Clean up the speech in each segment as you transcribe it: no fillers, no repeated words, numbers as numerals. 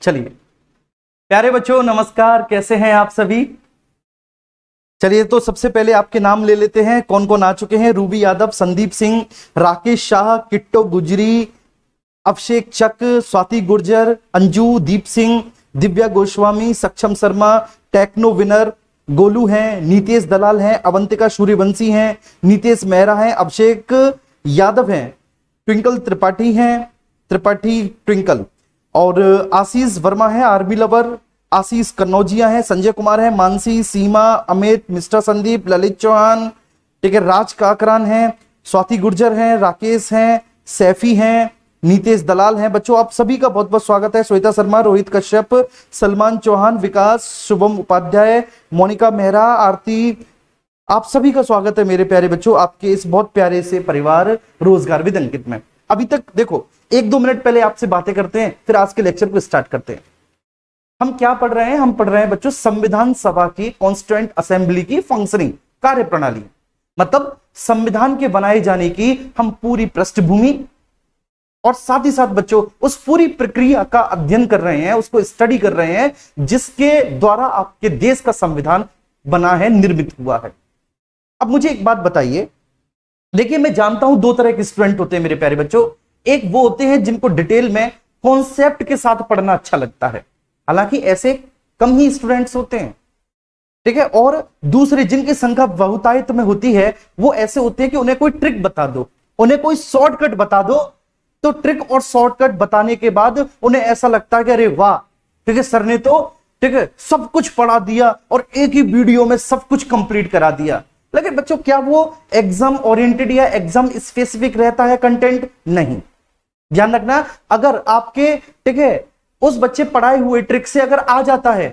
चलिए प्यारे बच्चों, नमस्कार। कैसे हैं आप सभी? चलिए तो सबसे पहले आपके नाम ले लेते हैं। कौन कौन आ चुके हैं? रूबी यादव, संदीप सिंह, राकेश शाह, किट्टो गुजरी, अभिषेक चक, स्वाति गुर्जर, अंजू, दीप सिंह, दिव्या गोस्वामी, सक्षम शर्मा, टेक्नो विनर, गोलू हैं, नीतेश दलाल हैं, अवंतिका सूर्यवंशी हैं, नीतेश मेहरा हैं, अभिषेक यादव हैं, ट्विंकल त्रिपाठी हैं, त्रिपाठी ट्विंकल, और आशीष वर्मा है, आर्मी लवर, आशीष कन्नौजिया है, संजय कुमार है, मानसी, सीमा, अमित, मिस्टर संदीप, ललित चौहान, ठीक है, राज काकरान है, स्वाति गुर्जर है, राकेश हैं, सैफी हैं, नीतेश दलाल हैं। बच्चों आप सभी का बहुत बहुत स्वागत है। श्वेता शर्मा, रोहित कश्यप, सलमान चौहान, विकास, शुभम उपाध्याय, मोनिका मेहरा, आरती, आप सभी का स्वागत है मेरे प्यारे बच्चों आपके इस बहुत प्यारे से परिवार रोजगार विद अंकित में। अभी तक देखो 1-2 मिनट पहले आपसे बातें करते हैं, फिर आज के लेक्चर को स्टार्ट करते हैं। हम क्या पढ़ रहे हैं? हम पढ़ रहे हैं बच्चों संविधान सभा की, कॉन्स्टिट्यूएंट असेंबली की फंक्शनिंग, कार्य प्रणाली, मतलब संविधान के बनाए जाने की हम पूरी पृष्ठभूमि और साथ ही साथ बच्चों उस पूरी प्रक्रिया का अध्ययन कर रहे हैं, उसको स्टडी कर रहे हैं जिसके द्वारा आपके देश का संविधान बना है, निर्मित हुआ है। अब मुझे एक बात बताइए, देखिए मैं जानता हूं 2 तरह के स्टूडेंट होते हैं मेरे प्यारे बच्चों। एक वो होते हैं जिनको डिटेल में कॉन्सेप्ट के साथ पढ़ना अच्छा लगता है, हालांकि ऐसे कम ही स्टूडेंट्स होते हैं, ठीक है। और दूसरे जिनकी संख्या बहुतायत में होती है, वो ऐसे होते हैं कि उन्हें कोई ट्रिक बता दो, उन्हें कोई शॉर्टकट बता दो, तो ट्रिक और शॉर्टकट बताने के बाद उन्हें ऐसा लगता है कि अरे वाह, ठीक है, सर ने तो ठीक है सब कुछ पढ़ा दिया और एक ही वीडियो में सब कुछ कंप्लीट करा दिया। लेकिन बच्चों क्या वो एग्जाम ओरिएंटेड या एग्जाम स्पेसिफिक रहता है कंटेंट? नहीं। ध्यान रखना, अगर आपके ठीक है उस बच्चे पढ़ाए हुए ट्रिक से अगर आ जाता है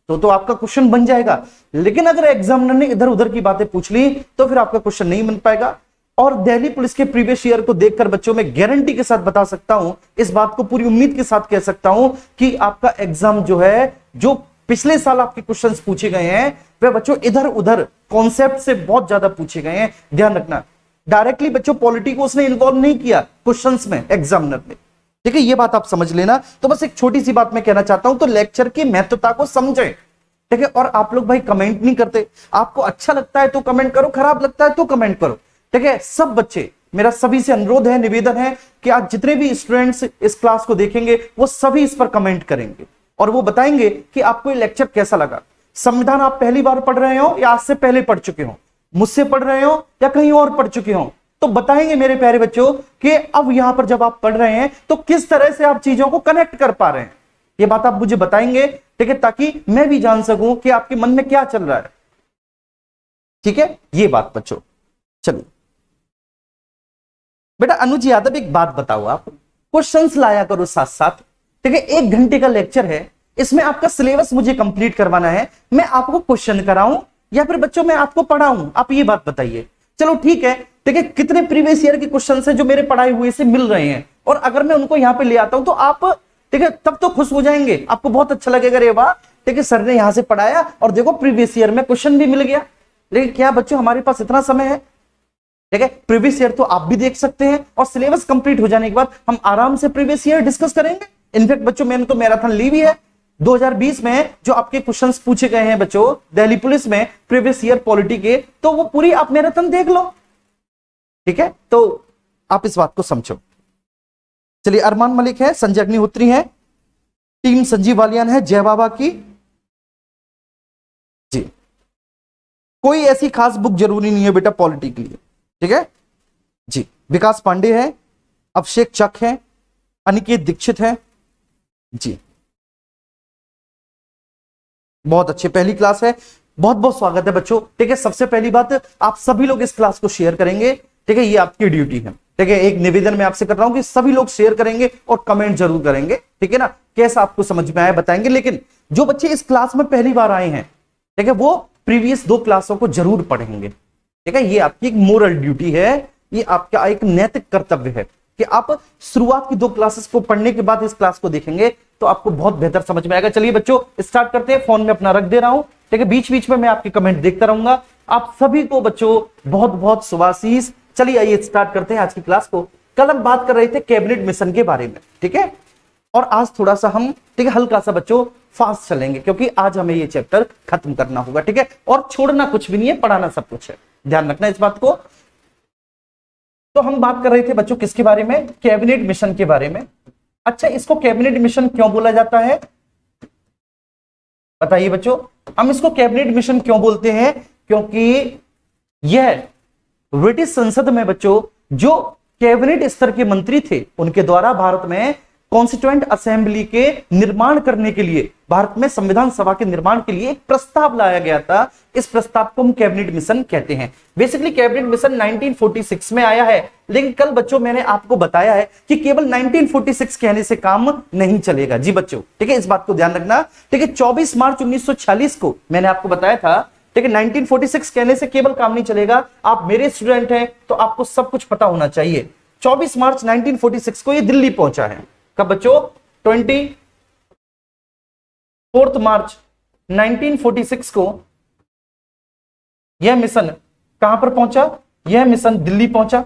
तो आपका क्वेश्चन बन जाएगा, लेकिन अगर एग्जामिनर ने इधर उधर की बातें पूछ ली तो फिर आपका क्वेश्चन नहीं बन पाएगा। और दिल्ली पुलिस के प्रीवियस ईयर को देखकर बच्चों मैं गारंटी के साथ बता सकता हूं, इस बात को पूरी उम्मीद के साथ कह सकता हूं कि आपका एग्जाम जो है, जो पिछले साल आपके क्वेश्चंस पूछे गए हैं वे बच्चों इधर उधर कॉन्सेप्ट से बहुत ज्यादा पूछे गए हैं। ध्यान रखना, डायरेक्टली बच्चों पॉलिटी को उसने इन्वॉल्व नहीं किया क्वेश्चंस में, एग्जामिनर ने, ठीक है, ये बात आप समझ लेना। तो बस एक छोटी सी बात मैं कहना चाहता हूं, तो लेक्चर की महत्वता को समझें, ठीक है। और आप लोग भाई कमेंट नहीं करते, आपको अच्छा लगता है तो कमेंट करो, खराब लगता है तो कमेंट करो, ठीक है। सब बच्चे, मेरा सभी से अनुरोध है, निवेदन है कि आज जितने भी स्टूडेंट्स इस क्लास को देखेंगे वो सभी इस पर कमेंट करेंगे और वो बताएंगे कि आपको ये लेक्चर कैसा लगा। संविधान आप पहली बार पढ़ रहे हो या आज से पहले पढ़ चुके हो, मुझसे पढ़ रहे हो या कहीं और पढ़ चुके हो, तो बताएंगे मेरे प्यारे बच्चों कि अब यहां पर जब आप पढ़ रहे हैं तो किस तरह से आप चीजों को कनेक्ट कर पा रहे हैं। ये बात आप मुझे बताएंगे, ठीक है, ताकि मैं भी जान सकूं कि आपके मन में क्या चल रहा है, ठीक है, ये बात बच्चों। चलिए बेटा अनुज यादव एक बात बताओ, आप क्वेश्चंस लाया करो साथ साथ, ठीक है। 1 घंटे का लेक्चर है, इसमें आपका सिलेबस मुझे कंप्लीट करवाना है, मैं आपको क्वेश्चन कराऊं या फिर बच्चों मैं आपको पढ़ाऊं, आप ये बात बताइए। चलो ठीक है, ठीक है, कितने प्रीवियस ईयर के क्वेश्चंस हैं जो मेरे पढ़ाए हुए से मिल रहे हैं, और अगर मैं उनको यहां पे ले आता हूं तो आप ठीक है तब तो खुश हो जाएंगे, आपको बहुत अच्छा लगेगा, रे वाह, ठीक है, सर ने यहां से पढ़ाया और देखो प्रीवियस ईयर में क्वेश्चन भी मिल गया। लेकिन क्या बच्चों हमारे पास इतना समय है? ठीक है, प्रीवियस ईयर तो आप भी देख सकते हैं और सिलेबस कंप्लीट हो जाने के बाद हम आराम से प्रीवियस ईयर डिस्कस करेंगे। इनफैक्ट बच्चों मैंने तो मैराथन ली भी है 2020 में, जो आपके क्वेश्चंस पूछे गए हैं बच्चों दिल्ली पुलिस में प्रीवियस ईयर पॉलिटी के, तो वो पूरी आप मैराथन देख लो, ठीक है। तो आप इस बात को समझो। चलिए अरमान मलिक है, संजय अग्निहोत्री है, टीम संजीव वालियान है, जय बाबा की जी। कोई ऐसी खास बुक जरूरी नहीं है बेटा पॉलिटी के लिए, ठीक है जी। विकास पांडे है, अभिषेक चक है, अनिकेत दीक्षित है जी, बहुत अच्छे, पहली क्लास है, बहुत बहुत स्वागत है बच्चों, ठीक है। सबसे पहली बात, आप सभी लोग इस क्लास को शेयर करेंगे, ठीक है, ये आपकी ड्यूटी है, ठीक है। एक निवेदन मैं आपसे कर रहा हूं कि सभी लोग शेयर करेंगे और कमेंट जरूर करेंगे, ठीक है ना, कैसा आपको समझ में आया बताएंगे। लेकिन जो बच्चे इस क्लास में पहली बार आए हैं, ठीक है, वो प्रीवियस 2 क्लासों को जरूर पढ़ेंगे, ठीक है। ये आपकी एक मोरल ड्यूटी है, ये आपका एक नैतिक कर्तव्य है कि आप शुरुआत की 2 क्लासेस को पढ़ने के बाद इस क्लास को देखेंगे तो आपको बहुत बेहतर समझ में आएगा। चलिए बच्चों स्टार्ट करते हैं, फोन में अपना रख दे रहा हूं, ठीक है, बीच बीच में मैं आपके कमेंट देखता रहूंगा। आप सभी को बच्चों बहुत बहुत शुभाशीष। चलिए आइए स्टार्ट करते हैं आज की क्लास को। कल हम बात कर रहे थे कैबिनेट मिशन के बारे में, ठीक है। और आज थोड़ा सा हम, ठीक है, हल्का सा बच्चों फास्ट चलेंगे, क्योंकि आज हमें ये चैप्टर खत्म करना होगा, ठीक है। और छोड़ना कुछ भी नहीं है, पढ़ाना सब कुछ है, ध्यान रखना इस बात को। तो हम बात कर रहे थे बच्चों किसके बारे में, कैबिनेट मिशन के बारे में। अच्छा, इसको कैबिनेट मिशन क्यों बोला जाता है बताइए बच्चों। हम इसको कैबिनेट मिशन क्यों बोलते हैं, क्योंकि यह ब्रिटिश संसद में बच्चों जो कैबिनेट स्तर के मंत्री थे उनके द्वारा भारत में कॉन्स्टिट्यूएंट असेंबली के निर्माण करने के लिए, भारत में संविधान सभा के निर्माण के लिए एक प्रस्ताव लाया गया था। इस प्रस्ताव को हम कैबिनेट मिशन कहते हैं। बेसिकली कैबिनेट मिशन 1946 में आया है, लेकिन कल बच्चों मैंने आपको बताया है कि केवल 1946 कहने से काम नहीं चलेगा जी बच्चों, ठीक है, इस बात को ध्यान रखना, ठीक है। 24 मार्च 1946 को मैंने आपको बताया था, ठीक है, 1946 कहने से केवल काम नहीं चलेगा। आप मेरे स्टूडेंट हैं तो आपको सब कुछ पता होना चाहिए। 24 मार्च 1946 को ये दिल्ली पहुंचा है। कब बच्चों, 24 मार्च 1946 को यह मिशन कहां पर पहुंचा, यह मिशन दिल्ली पहुंचा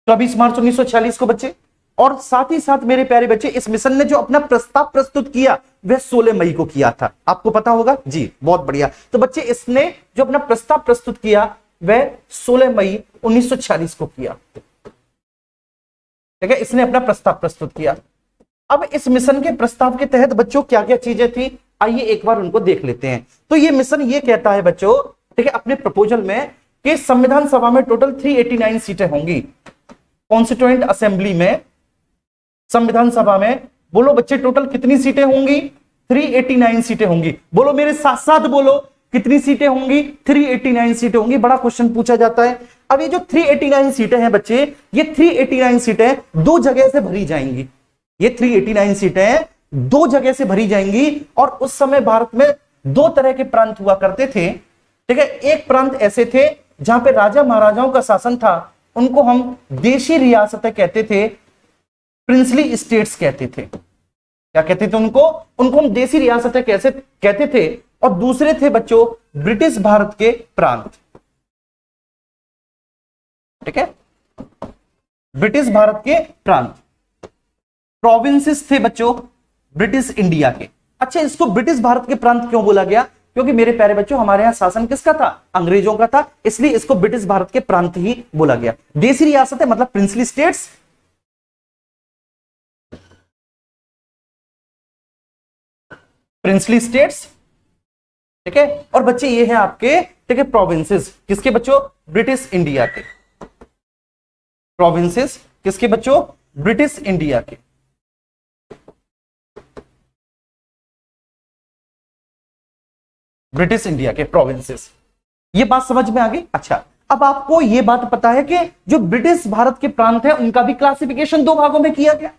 24 मार्च 1946 को बच्चे। और साथ ही साथ मेरे प्यारे बच्चे, इस मिशन ने जो अपना प्रस्ताव प्रस्तुत किया वह 16 मई को किया था, आपको पता होगा जी, बहुत बढ़िया। तो बच्चे इसने जो अपना प्रस्ताव प्रस्तुत किया वह 16 मई 1946 को किया, ठीक है, इसने अपना प्रस्ताव प्रस्तुत किया। अब इस मिशन के प्रस्ताव के तहत बच्चों क्या क्या चीजें थी, आइए एक बार उनको देख लेते हैं। तो ये मिशन ये कहता है बच्चों, ठीक है, अपने प्रपोजल में कि संविधान सभा में टोटल 389 सीटें होंगी। कॉन्स्टिट्यूएंट असेंबली में, संविधान सभा में, बोलो बच्चे टोटल कितनी सीटें होंगी, 389 सीटें होंगी। बोलो मेरे साथ साथ बोलो, कितनी सीटें होंगी, 389 सीटें होंगी। बड़ा क्वेश्चन पूछा जाता है। अब ये जो 389 सीटें हैं बच्चे, ये 389 सीटें दो जगह से भरी जाएंगी। ये 389 सीटें दो जगह से भरी जाएंगी। और उस समय भारत में दो तरह के प्रांत हुआ करते थे, ठीक है। एक प्रांत ऐसे थे जहां पे राजा महाराजाओं का शासन था, उनको हम देशी रियासतें कहते थे, प्रिंसली स्टेट्स कहते थे। क्या कहते थे उनको हम देशी रियासतें कैसे कहते थे। और दूसरे थे बच्चों ब्रिटिश भारत के प्रांत, ठीक है, ब्रिटिश भारत के प्रांत, प्रोविंसेस थे बच्चों ब्रिटिश इंडिया के। अच्छा, इसको ब्रिटिश भारत के प्रांत क्यों बोला गया, क्योंकि मेरे प्यारे बच्चों हमारे यहां शासन किसका था, अंग्रेजों का था, इसलिए इसको ब्रिटिश भारत के प्रांत ही बोला गया। देशी रियासतें मतलब प्रिंसली स्टेट्स, प्रिंसली स्टेट्स, ठीक है। और बच्चे ये हैं आपके, ठीक है, प्रोविंसेस, किसके बच्चों, ब्रिटिश इंडिया के। प्रोविंसेस किसके बच्चों, ब्रिटिश इंडिया के। ब्रिटिश इंडिया के प्रोविंसेस। ये बात समझ में आ गई। अच्छा, अब आपको ये बात पता है कि जो ब्रिटिश भारत के प्रांत हैं उनका भी क्लासिफिकेशन दो भागों में किया गया।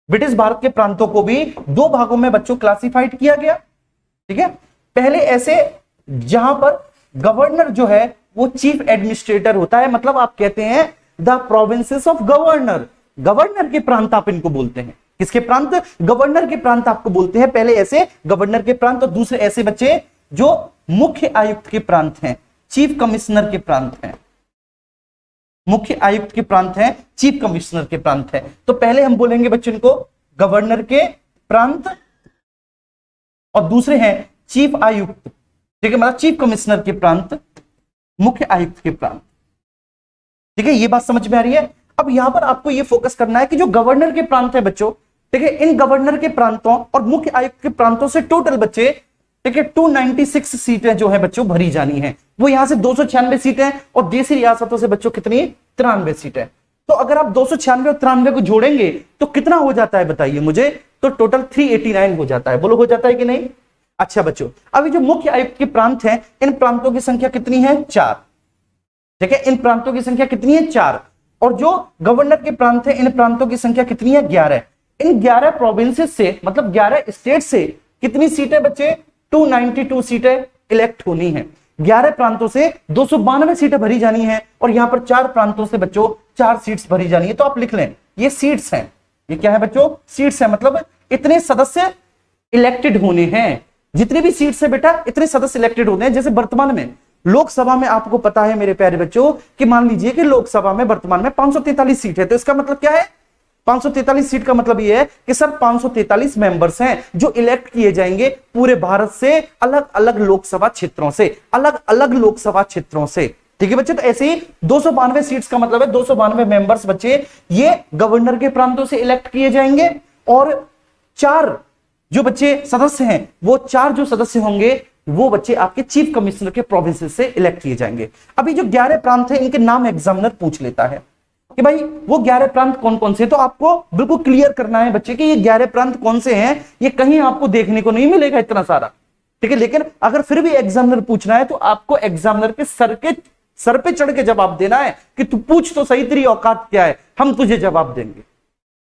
ब्रिटिश भारत के प्रांतों को भी दो भागों में बच्चों क्लासिफाइड किया गया, ठीक है। पहले ऐसे जहां पर गवर्नर जो है वो चीफ एडमिनिस्ट्रेटर होता है, मतलब आप कहते हैं the provinces of governor. Governor के प्रांत आप इनको बोलते हैं। किसके प्रांत, गवर्नर के प्रांत आपको बोलते हैं। पहले ऐसे गवर्नर के प्रांत, और दूसरे ऐसे बच्चे जो मुख्य आयुक्त के प्रांत हैं, चीफ कमिश्नर के प्रांत हैं। मुख्य आयुक्त के प्रांत हैं, चीफ कमिश्नर के प्रांत हैं। तो पहले हम बोलेंगे बच्चों इनको गवर्नर के प्रांत, और दूसरे हैं चीफ आयुक्त, ठीक है, मतलब चीफ कमिश्नर के प्रांत, मुख्य आयुक्त के प्रांत, ठीक है। ये बात समझ में आ रही है। अब यहां पर आपको ये फोकस करना है कि जो गवर्नर के प्रांत है बच्चों, ठीक है, इन गवर्नर के प्रांतों और मुख्य आयुक्त के प्रांतों से टोटल बच्चे, ठीक है, 296 सीटें जो है बच्चों भरी जानी है। वो यहां से 296 सीटें, और देशी रियासतों से बच्चों कितनी, 93 सीटें। तो अगर आप 296 और 93 को जोड़ेंगे तो कितना हो जाता है बताइए मुझे, तो टोटल 389 हो जाता है। बोलो हो जाता है कि नहीं। अच्छा बच्चों, अभी जो मुख्य आयुक्त के प्रांत हैं, इन प्रांतों की संख्या कितनी है, 4, ठीक है, इन प्रांतों की संख्या कितनी है, 4। और जो गवर्नर के प्रांत है, इन प्रांतों की संख्या कितनी है, 11। इन 11 प्रोविंसेस से, मतलब 11 स्टेट से कितनी सीटें बच्चे, 292 सीटें इलेक्ट होनी है। 11 प्रांतों से 292 सीटें भरी जानी है, और यहां पर 4 प्रांतों से बच्चों 4 सीट्स भरी जानी है। तो आप लिख लें, ये सीट्स हैं। ये क्या है बच्चों, सीट्स हैं, मतलब इतने सदस्य इलेक्टेड होने हैं। जितनी भी सीट्स है बेटा, इतने सदस्य इलेक्टेड होते हैं। जैसे वर्तमान में लोकसभा में आपको पता है मेरे प्यारे बच्चों कि मान लीजिए कि लोकसभा में वर्तमान में 543 सीट है, तो इसका मतलब क्या है, 543 सीट का मतलब ये है कि सर 543 मेंबर्स हैं जो इलेक्ट किए जाएंगे पूरे भारत से, अलग अलग लोकसभा क्षेत्रों से, अलग अलग लोकसभा क्षेत्रों से। ठीक है बच्चे, तो ऐसे ही 292 सीट्स का मतलब है 292 मेंबर्स बच्चे ये गवर्नर के प्रांतों से इलेक्ट किए जाएंगे, और 4 जो बच्चे सदस्य हैं वो 4 जो सदस्य होंगे वो बच्चे आपके चीफ कमिश्नर के प्रोविंसेस से इलेक्ट किए जाएंगे। अभी जो 11 प्रांत है इनके नाम एग्जामिनर पूछ लेता है कि भाई वो 11 प्रांत कौन कौन से, तो आपको बिल्कुल क्लियर करना है बच्चे कि ये 11 प्रांत कौन से हैं। ये कहीं आपको देखने को नहीं मिलेगा इतना सारा, ठीक है, लेकिन अगर फिर भी एग्जामिनर पूछना है तो आपको एग्जामिनर के सर पे चढ़ के जवाब देना है कि तू पूछ तो सही, तेरी औकात क्या है, हम तुझे जवाब देंगे।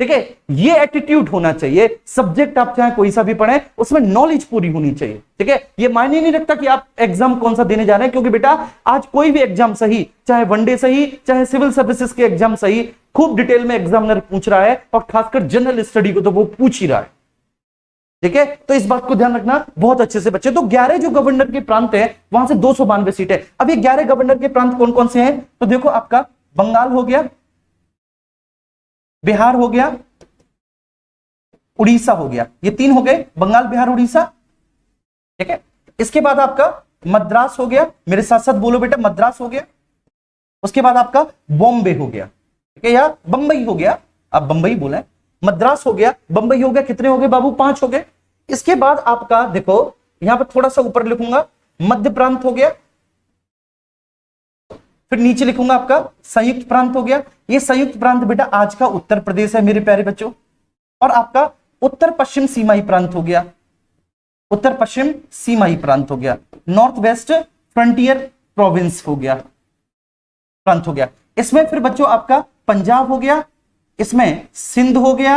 ठीक है, ये एटीट्यूड होना चाहिए। सब्जेक्ट आप चाहे कोई सा भी पढ़े उसमें नॉलेज पूरी होनी चाहिए। ठीक है, ये मायने नहीं रखता कि आप एग्जाम कौन सा देने जा रहे हैं, क्योंकि बेटा आज कोई भी एग्जाम सही, चाहे वनडे सही, चाहे सिविल सर्विसेज के एग्जाम सही, खूब डिटेल में एग्जामिनर पूछ रहा है, और खासकर जनरल स्टडी को तो वो पूछ ही रहा है। ठीक है, तो इस बात को ध्यान रखना बहुत अच्छे से बच्चे। तो 11 जो गवर्नर के प्रांत है वहां से 292 सीट है। अब ये 11 गवर्नर के प्रांत कौन कौन से हैं, तो देखो आपका बंगाल हो गया, बिहार हो गया, उड़ीसा हो गया, ये 3 हो गए, बंगाल बिहार उड़ीसा। ठीक है, इसके बाद आपका मद्रास हो गया, मेरे साथ साथ बोलो बेटा, मद्रास हो गया। उसके बाद आपका बॉम्बे हो गया, ठीक है, या बंबई हो गया, आप बंबई बोले, मद्रास हो गया, बंबई हो गया, कितने हो गए बाबू, 5 हो गए। इसके बाद आपका देखो यहां पर थोड़ा सा ऊपर लिखूंगा, मध्य प्रांत हो गया, फिर नीचे लिखूंगा आपका संयुक्त प्रांत हो गया। ये संयुक्त प्रांत बेटा आज का उत्तर प्रदेश है मेरे प्यारे बच्चों, और आपका उत्तर पश्चिम सीमाई प्रांत हो गया, उत्तर पश्चिम सीमाई प्रांत हो गया, नॉर्थ वेस्ट फ्रंटियर प्रोविंस हो गया, प्रांत हो गया। इसमें फिर बच्चों आपका पंजाब हो गया, इसमें सिंध हो गया,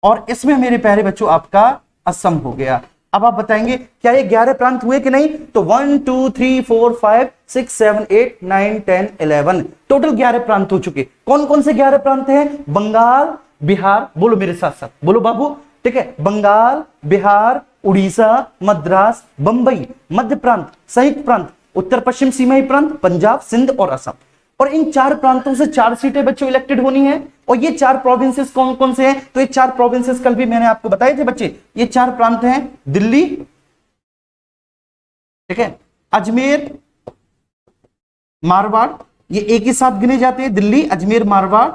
और इसमें मेरे प्यारे बच्चों आपका असम हो गया। अब आप बताएंगे क्या ये 11 प्रांत हुए कि नहीं, तो 1 2 3 4 5 6 7 8 9 10 11 टोटल 11 प्रांत हो चुके। कौन कौन से 11 प्रांत हैं, बंगाल बिहार, बोलो मेरे साथ साथ, बोलो बाबू, ठीक है, बंगाल बिहार उड़ीसा मद्रास बंबई, मध्य प्रांत, संयुक्त प्रांत, उत्तर पश्चिम सीमाई प्रांत, पंजाब सिंध और असम। और इन 4 प्रांतों से 4 सीटें बच्चों इलेक्टेड होनी है। और ये 4 प्रोविंसेस कौन कौन से हैं, तो ये 4 प्रोविंसेस कल भी मैंने आपको बताए थे बच्चे। ये 4 प्रांत हैं, दिल्ली, ठीक है, अजमेर मारवाड़, ये एक ही साथ गिने जाते हैं, दिल्ली अजमेर मारवाड़।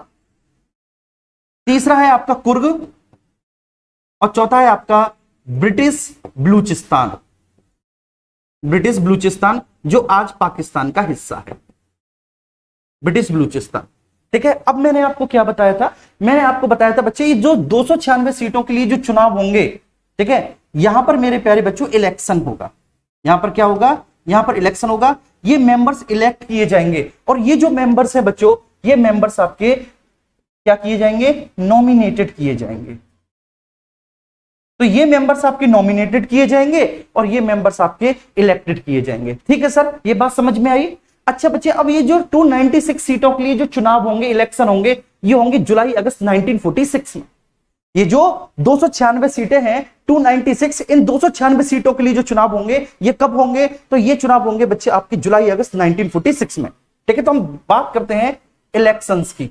तीसरा है आपका कुर्ग, और चौथा है आपका ब्रिटिश बलूचिस्तान, ब्रिटिश बलूचिस्तान जो आज पाकिस्तान का हिस्सा है, ब्रिटिश बलूचिस्तान। ठीक है, अब मैंने आपको क्या बताया था, मैंने आपको बताया था बच्चे ये जो 296 सीटों के लिए जो चुनाव होंगे, ठीक है, यहां पर मेरे प्यारे बच्चों इलेक्शन होगा। यहां पर क्या होगा, यहां पर इलेक्शन होगा, ये मेंबर्स इलेक्ट किए जाएंगे, और ये जो मेंबर्स हैं बच्चों, ये मेंबर्स आपके क्या किए जाएंगे, नॉमिनेटेड किए जाएंगे। तो ये मेंबर्स आपके नॉमिनेटेड किए जाएंगे, और ये मेंबर्स आपके इलेक्टेड किए जाएंगे। ठीक है सर, ये बात समझ में आई। अच्छा बच्चे, अब ये जो 296 सीटों के लिए जो चुनाव होंगे, इलेक्शन होंगे, ये होंगे जुलाई अगस्त 1946 में। ये जो 296 सीटें हैं 296, इन 296 सीटों के लिए जो चुनाव होंगे ये कब होंगे, तो ये चुनाव होंगे बच्चे आपके जुलाई अगस्त 1946 में। ठीक है, तो हम बात करते हैं इलेक्शंस की।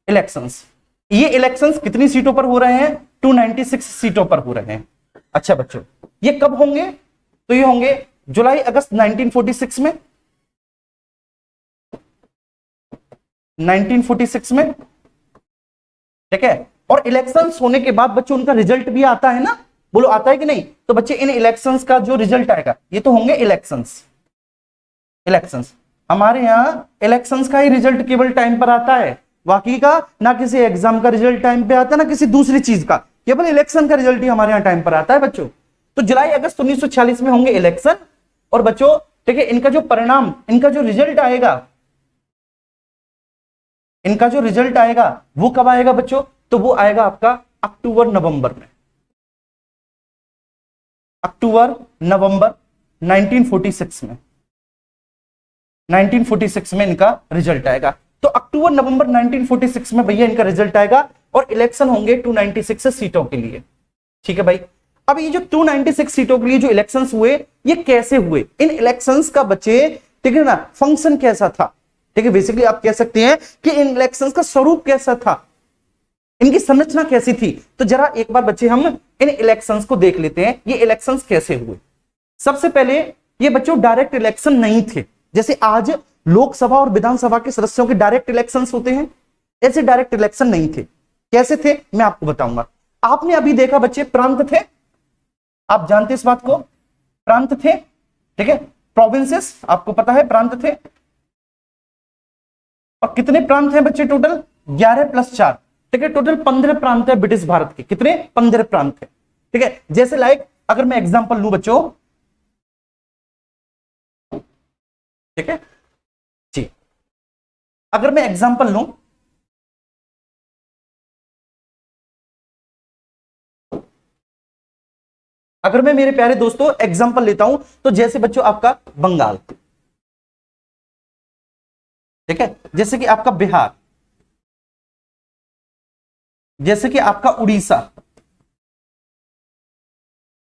इलेक्शंस, ये इलेक्शंस कितनी सीटों पर हो रहे हैं, 296 सीटों पर हो रहे हैं। अच्छा बच्चों, ये कब होंगे, तो ये होंगे जुलाई अगस्त 1946 में, 1946 में। ठीक है, और इलेक्शंस होने के बाद बच्चों उनका रिजल्ट भी आता है ना, बोलो आता है कि नहीं, तो बच्चे इन इलेक्शंस का जो रिजल्ट आएगा ये तो होंगे इलेक्शंस। इलेक्शंस हमारे यहां इलेक्शंस का ही रिजल्ट केवल टाइम पर आता है, बाकी का ना किसी एग्जाम का रिजल्ट टाइम पे आता है ना किसी दूसरी चीज का, केवल इलेक्शन का रिजल्ट ही हमारे यहां टाइम पर आता है बच्चों। तो जुलाई अगस्त 1946 में होंगे इलेक्शन, और बच्चों ठीक है, इनका जो परिणाम, इनका जो रिजल्ट आएगा, इनका जो रिजल्ट आएगा वो कब आएगा बच्चों, तो वो आएगा आपका अक्टूबर नवंबर में, अक्टूबर नवंबर 1946 में, 1946 में इनका रिजल्ट आएगा। तो अक्टूबर नवंबर 1946 में भैया इनका रिजल्ट आएगा, और इलेक्शन होंगे 296 सीटों के लिए। ठीक है भाई, अब ये जो 296 सीटों के लिए जो इलेक्शंस हुए ये कैसे हुए, इन इलेक्शंस का बच्चे ठीक है ना फंक्शन कैसा था। ठीक है, बेसिकली आप कह सकते हैं कि इन इलेक्शंस का स्वरूप कैसा था। इनकी संरचना कैसी थी? तो जरा एक बार बच्चे हम इन इलेक्शंस को देख लेते हैं, ये इलेक्शंस कैसे हुए। सबसे पहले ये बच्चों डायरेक्ट इलेक्शन नहीं थे, जैसे आज लोकसभा और विधानसभा के सदस्यों के डायरेक्ट इलेक्शंस होते हैं, ऐसे डायरेक्ट इलेक्शन नहीं थे। कैसे थे मैं आपको बताऊंगा। आपने अभी देखा बच्चे प्रांत थे, आप जानते इस बात को, प्रांत थे, ठीक है, प्रोविंसेस आपको पता है प्रांत थे। और कितने प्रांत हैं बच्चे टोटल? 11 + 4, ठीक है, टोटल 15 प्रांत है ब्रिटिश भारत के। कितने? 15 प्रांत है, ठीक है। जैसे लाइक अगर मैं एग्जांपल लूं बच्चों, ठीक है जी, अगर मैं एग्जांपल लूं, अगर मैं मेरे प्यारे दोस्तों एग्जांपल लेता हूं, तो जैसे बच्चों आपका बंगाल, ठीक है, जैसे कि आपका बिहार, जैसे कि आपका उड़ीसा,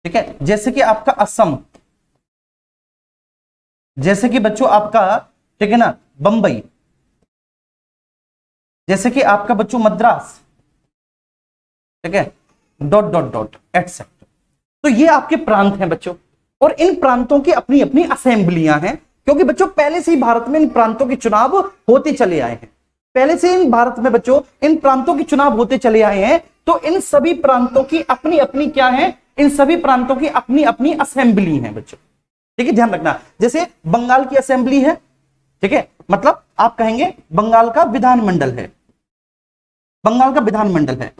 ठीक है, जैसे कि आपका असम, जैसे कि बच्चों आपका, ठीक है ना, बंबई, जैसे कि आपका बच्चों मद्रास, ठीक है, डॉट डॉट डॉट एटसेट्रा। तो ये आपके प्रांत हैं बच्चों, और इन प्रांतों की अपनी अपनी असेंबलियां हैं, क्योंकि बच्चों पहले से ही भारत में इन प्रांतों के चुनाव होते चले आए हैं। पहले से इन भारत में बच्चों इन प्रांतों के चुनाव होते चले आए हैं, तो इन सभी प्रांतों की अपनी अपनी क्या है? इन सभी प्रांतों की अपनी अपनी असेंबली है बच्चों, ठीक है, ध्यान रखना। जैसे बंगाल की असेंबली है, ठीक है, मतलब आप कहेंगे बंगाल का विधानमंडल है, बंगाल का विधानमंडल है।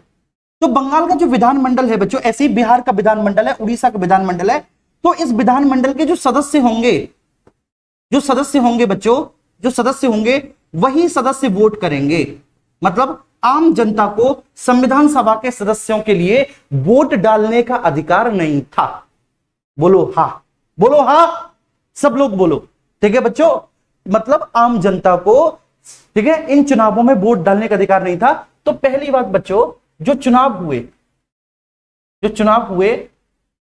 तो बंगाल का जो विधानमंडल है बच्चों, ऐसे ही बिहार का विधानमंडल है, उड़ीसा का विधानमंडल है। तो इस विधानमंडल के जो सदस्य होंगे, जो सदस्य होंगे बच्चों, जो सदस्य होंगे वही सदस्य वोट करेंगे। मतलब आम जनता को संविधान सभा के सदस्यों के लिए वोट डालने का अधिकार नहीं था। बोलो हा, बोलो हा, सब लोग बोलो, ठीक है बच्चों। मतलब आम जनता को, ठीक है, इन चुनावों में वोट डालने का अधिकार नहीं था। तो पहली बात बच्चों, जो चुनाव हुए, जो चुनाव हुए,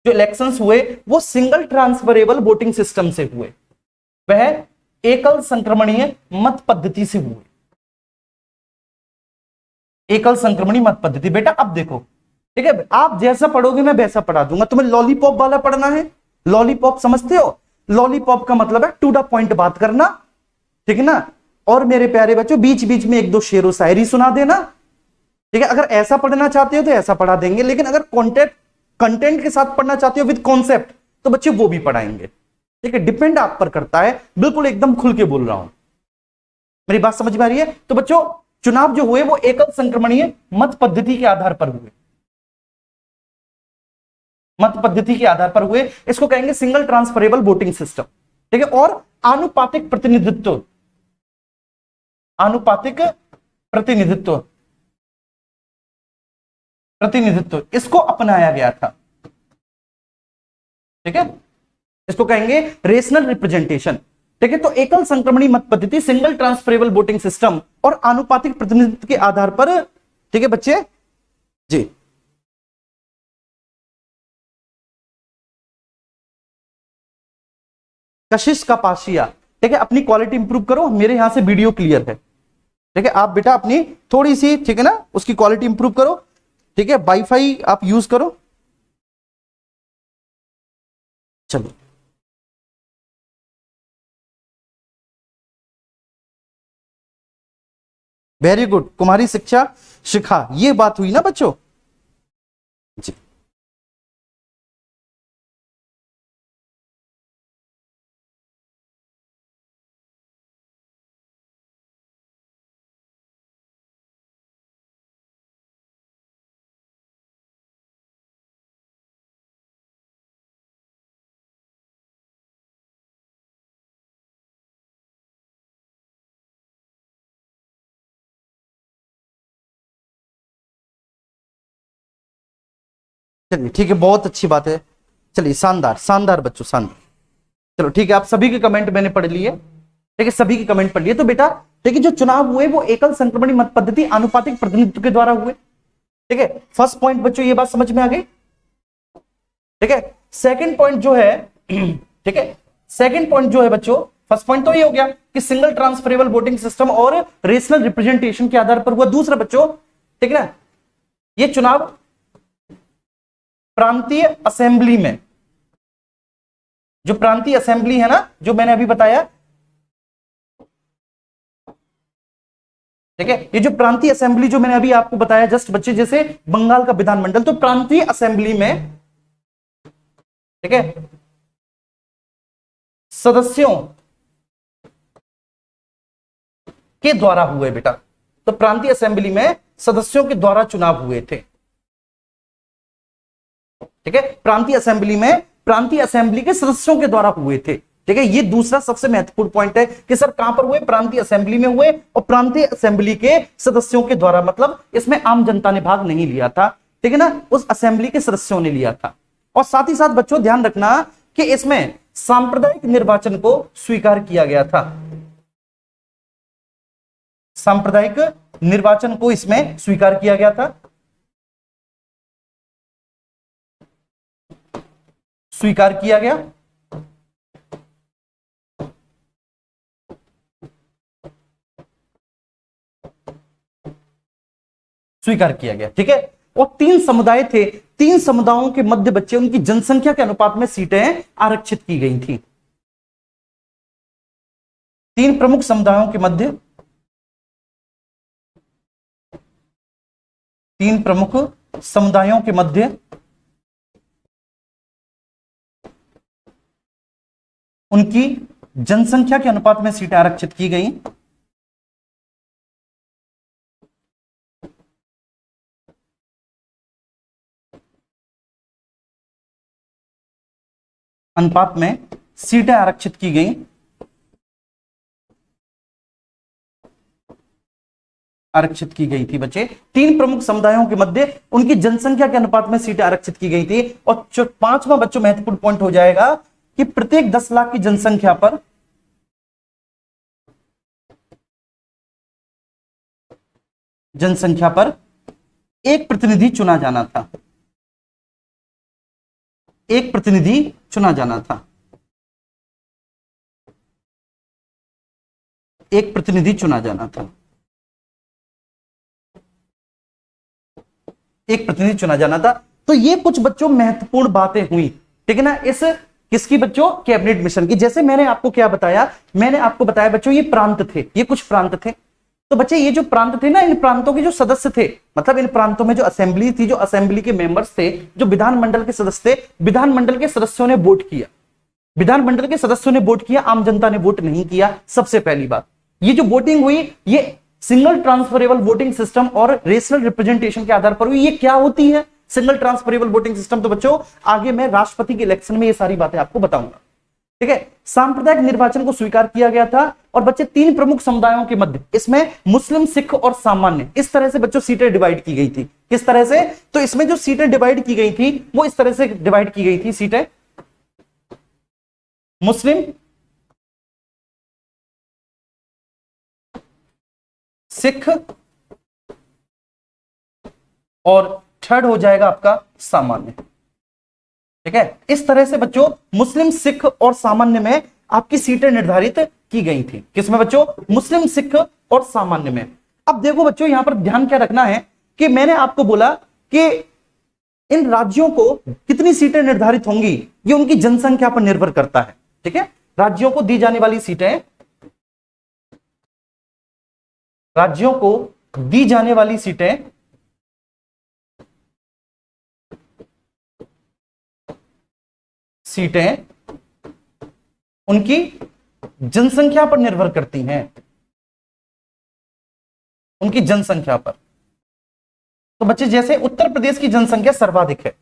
जो इलेक्शंस हुए, वो सिंगल ट्रांसफरेबल वोटिंग सिस्टम से हुए, वह एकल संक्रमणीय मत पद्धति से हुए। एकल संक्रमणीय मत पद्धति। बेटा अब देखो, ठीक है, आप जैसा पढ़ोगे मैं वैसा पढ़ा दूंगा। तुम्हें लॉलीपॉप वाला पढ़ना है, लॉलीपॉप समझते हो? लॉलीपॉप का मतलब है टू द पॉइंट बात करना, ठीक है ना। और मेरे प्यारे बच्चों बीच बीच में एक दो शेरो शायरी सुना देना, ठीक है। अगर ऐसा पढ़ना चाहते हो तो ऐसा पढ़ा देंगे, लेकिन अगर कंटेंट के साथ पढ़ना चाहते हो विद कॉन्सेप्ट, तो बच्चे वो भी पढ़ाएंगे, ठीक है। डिपेंड आप पर करता है, बिल्कुल एकदम खुल के बोल रहा हूं, मेरी बात समझ में आ रही है? तो बच्चों चुनाव जो हुए वो एकल संक्रमणीय मत पद्धति के आधार पर हुए, मत पद्धति के आधार पर हुए। इसको कहेंगे सिंगल ट्रांसफरेबल वोटिंग सिस्टम, ठीक है। और आनुपातिक प्रतिनिधित्व, आनुपातिक प्रतिनिधित्व, प्रतिनिधित्व इसको अपनाया गया था, ठीक है। इसको कहेंगे रेशनल रिप्रेजेंटेशन, ठीक है। तो एकल संक्रमणी मत पद्धति, सिंगल ट्रांसफरेबल वोटिंग सिस्टम और आनुपातिक प्रतिनिधित्व के आधार पर, ठीक है बच्चे जी। कशिश का पाशिया, ठीक है, अपनी क्वालिटी इंप्रूव करो, मेरे यहां से वीडियो क्लियर है, ठीक है। आप बेटा अपनी थोड़ी सी, ठीक है ना, उसकी क्वालिटी इंप्रूव करो, ठीक है। वाईफाई आप यूज करो, चलो। वेरी गुड, कुमारी शिक्षा शिखा, ये बात हुई ना बच्चों जी। चलिए ठीक है, बहुत अच्छी बात है, चलिए शानदार शानदार बच्चों, शानदार। चलो ठीक है, आप सभी के कमेंट मैंने पढ़ लिए, ठीक है, सभी के कमेंट पढ़ लिए। तो बेटा देखिए, जो चुनाव हुए वो एकल संक्रमणी मत पद्धति आनुपातिक प्रतिनिधित्व के द्वारा हुए, ठीक है। फर्स्ट पॉइंट बच्चों ये बात समझ में आ गई, ठीक है। सेकंड पॉइंट जो है, ठीक है, सेकंड पॉइंट जो है बच्चों, फर्स्ट पॉइंट तो ये हो गया कि सिंगल ट्रांसफरेबल वोटिंग सिस्टम और रेशनल रिप्रेजेंटेशन के आधार पर हुआ। दूसरा बच्चों, ठीक है ना, ये चुनाव प्रांतीय असेंबली में, जो प्रांतीय असेंबली है ना, जो मैंने अभी बताया, ठीक है, ये जो प्रांतीय असेंबली जो मैंने अभी आपको बताया जस्ट बच्चे, जैसे बंगाल का विधानमंडल, तो प्रांतीय असेंबली में, ठीक है, सदस्यों के द्वारा हुए बेटा। तो प्रांतीय असेंबली में सदस्यों के द्वारा चुनाव हुए थे, ठीक है, प्रांतीय असेंबली में प्रांतीय असेंबली के सदस्यों के द्वारा हुए थे, ठीक है। ये दूसरा सबसे महत्वपूर्ण पॉइंट है कि सर कहां पर हुए, प्रांतीय असेंबली में हुए, और प्रांतीय असेंबली के सदस्यों के द्वारा, मतलब इसमें आम जनता ने भाग नहीं लिया था, ठीक है ना, उस असेंबली के सदस्यों ने लिया था। और साथ ही साथ बच्चों ध्यान रखना कि इसमें सांप्रदायिक निर्वाचन को स्वीकार किया गया था, सांप्रदायिक निर्वाचन को इसमें स्वीकार किया गया था, स्वीकार किया गया, स्वीकार किया गया, ठीक है। और 3 समुदाय थे, 3 समुदायों के मध्य बच्चे उनकी जनसंख्या के अनुपात में सीटें आरक्षित की गई थी। 3 प्रमुख समुदायों के मध्य, 3 प्रमुख समुदायों के मध्य उनकी जनसंख्या के अनुपात में सीटें आरक्षित की गई। अनुपात में सीटें आरक्षित की गई, आरक्षित की गई थी बच्चे। 3 प्रमुख समुदायों के मध्य उनकी जनसंख्या के अनुपात में सीटें आरक्षित की गई थी। और 5वां बच्चों महत्वपूर्ण पॉइंट हो जाएगा कि प्रत्येक 10 लाख की जनसंख्या पर एक प्रतिनिधि चुना जाना था, एक प्रतिनिधि चुना जाना था, एक प्रतिनिधि चुना जाना था, एक प्रतिनिधि चुना जाना था। तो ये कुछ बच्चों महत्वपूर्ण बातें हुई, ठीक है ना, इस किसकी बच्चों, कैबिनेट मिशन की। जैसे मैंने आपको क्या बताया, मैंने आपको बताया बच्चों ये प्रांत थे, ये कुछ प्रांत थे। तो बच्चे ये जो प्रांत थे ना, इन प्रांतों के जो सदस्य थे, मतलब इन प्रांतों में जो असेंबली थी, जो असेंबली के मेंबर्स थे, जो विधानमंडल के सदस्य थे, विधानमंडल के सदस्यों ने वोट किया, विधानमंडल के सदस्यों ने वोट किया, आम जनता ने वोट नहीं किया। सबसे पहली बात, ये जो वोटिंग हुई ये सिंगल ट्रांसफरेबल वोटिंग सिस्टम और रेशनल रिप्रेजेंटेशन के आधार पर हुई। ये क्या होती है सिंगल ट्रांसफरेबल वोटिंग सिस्टम? तो बच्चों आगे मैं राष्ट्रपति के इलेक्शन में ये सारी बातें आपको बताऊंगा, ठीक है। सांप्रदायिक निर्वाचन को स्वीकार किया गया था। और बच्चे 3 प्रमुख समुदायों के मध्य, इसमें मुस्लिम, सिख और सामान्य, इस तरह से बच्चों सीटें डिवाइड की गई थी। किस तरह से? तो इसमें जो सीटें डिवाइड की गई थी वो इस तरह से डिवाइड की गई थी सीटें, मुस्लिम, सिख और थर्ड हो जाएगा आपका सामान्य, ठीक है। इस तरह से बच्चों मुस्लिम, सिख और सामान्य में आपकी सीटें निर्धारित की गई थी। किसमें बच्चों? मुस्लिम, सिख और सामान्य में। अब देखो बच्चों यहां पर ध्यान क्या रखना है कि मैंने आपको बोला कि इन राज्यों को कितनी सीटें निर्धारित होंगी ये उनकी जनसंख्या पर निर्भर करता है, ठीक है। राज्यों को दी जाने वाली सीटें, राज्यों को दी जाने वाली सीटें उनकी जनसंख्या पर निर्भर करती हैं, उनकी जनसंख्या पर। तो बच्चे जैसे उत्तर प्रदेश की जनसंख्या सर्वाधिक है,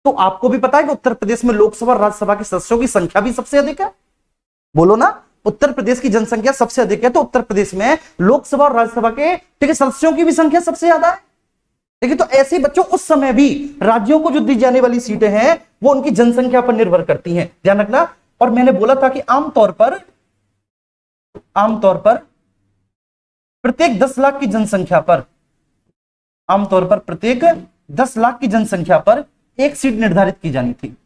तो आपको भी पता है कि उत्तर प्रदेश में लोकसभा और राज्यसभा के सदस्यों की संख्या भी सबसे अधिक है। बोलो ना, उत्तर प्रदेश की जनसंख्या सबसे अधिक है, तो उत्तर प्रदेश में लोकसभा और राज्यसभा के, ठीक है, सदस्यों की भी संख्या सबसे ज्यादा है। देखिए तो ऐसे बच्चों उस समय भी राज्यों को जो दी जाने वाली सीटें हैं वो उनकी जनसंख्या पर निर्भर करती हैं, ध्यान रखना। और मैंने बोला था कि आमतौर पर प्रत्येक 10 लाख की जनसंख्या पर, आमतौर पर प्रत्येक 10 लाख की जनसंख्या पर एक सीट निर्धारित की जानी थी,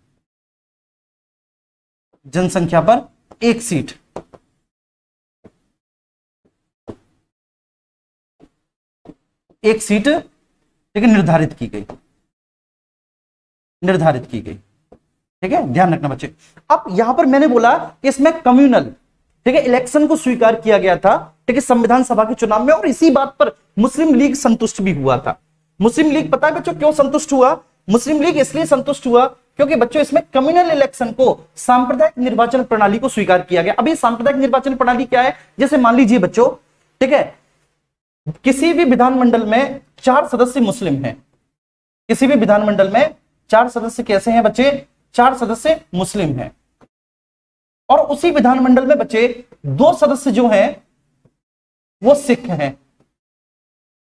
जनसंख्या पर एक सीट, एक सीट, ठीक है, निर्धारित की गई, निर्धारित की गई। ठीक है, ध्यान रखना बच्चे। अब यहां पर मैंने बोला कि इसमें कम्युनल, ठीक है, इलेक्शन को स्वीकार किया गया था, ठीक है, संविधान सभा के चुनाव में, और इसी बात पर मुस्लिम लीग संतुष्ट भी हुआ था। मुस्लिम लीग पता है बच्चों क्यों संतुष्ट हुआ? मुस्लिम लीग इसलिए संतुष्ट हुआ क्योंकि बच्चों इसमें कम्युनल इलेक्शन को, सांप्रदायिक निर्वाचन प्रणाली को स्वीकार किया गया। अभी सांप्रदायिक निर्वाचन प्रणाली क्या है? जैसे मान लीजिए बच्चों, ठीक है, किसी भी विधानमंडल में 4 सदस्य मुस्लिम हैं, किसी भी विधानमंडल में 4 सदस्य कैसे हैं बच्चे? 4 सदस्य मुस्लिम हैं, और उसी विधानमंडल में बच्चे 2 सदस्य जो हैं वो सिख हैं।